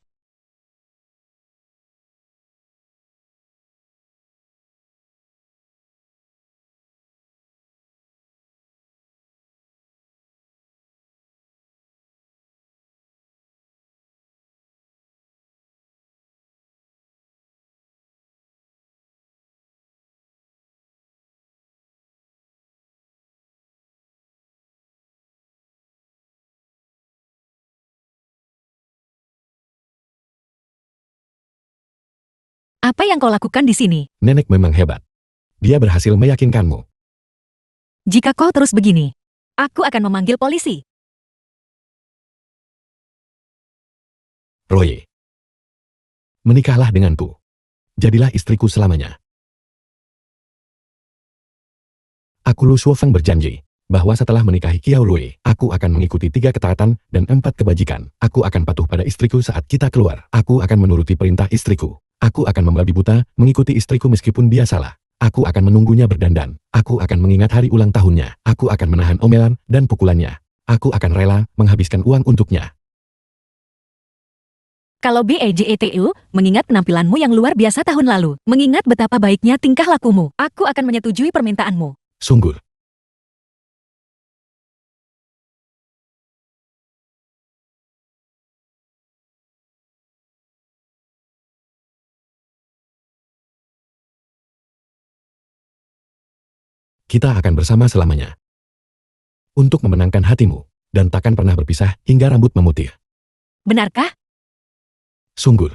Apa yang kau lakukan di sini? nenek memang hebat. Dia berhasil meyakinkanmu. Jika kau terus begini, aku akan memanggil polisi. Roye, menikahlah denganku. Jadilah istriku selamanya. Aku Lu Shuofeng berjanji bahwa setelah menikahi Qiaoruyi, aku akan mengikuti 3 ketaatan dan 4 kebajikan. Aku akan patuh pada istriku saat kita keluar. Aku akan menuruti perintah istriku. Aku akan membabi buta mengikuti istriku meskipun dia salah. Aku akan menunggunya berdandan. Aku akan mengingat hari ulang tahunnya. Aku akan menahan omelan dan pukulannya. Aku akan rela menghabiskan uang untuknya. Kalau BEJETU, mengingat penampilanmu yang luar biasa tahun lalu, mengingat betapa baiknya tingkah lakumu, aku akan menyetujui permintaanmu. Sungguh. Kita akan bersama selamanya. Untuk memenangkan hatimu, dan takkan pernah berpisah hingga rambut memutih. Benarkah? Sungguh.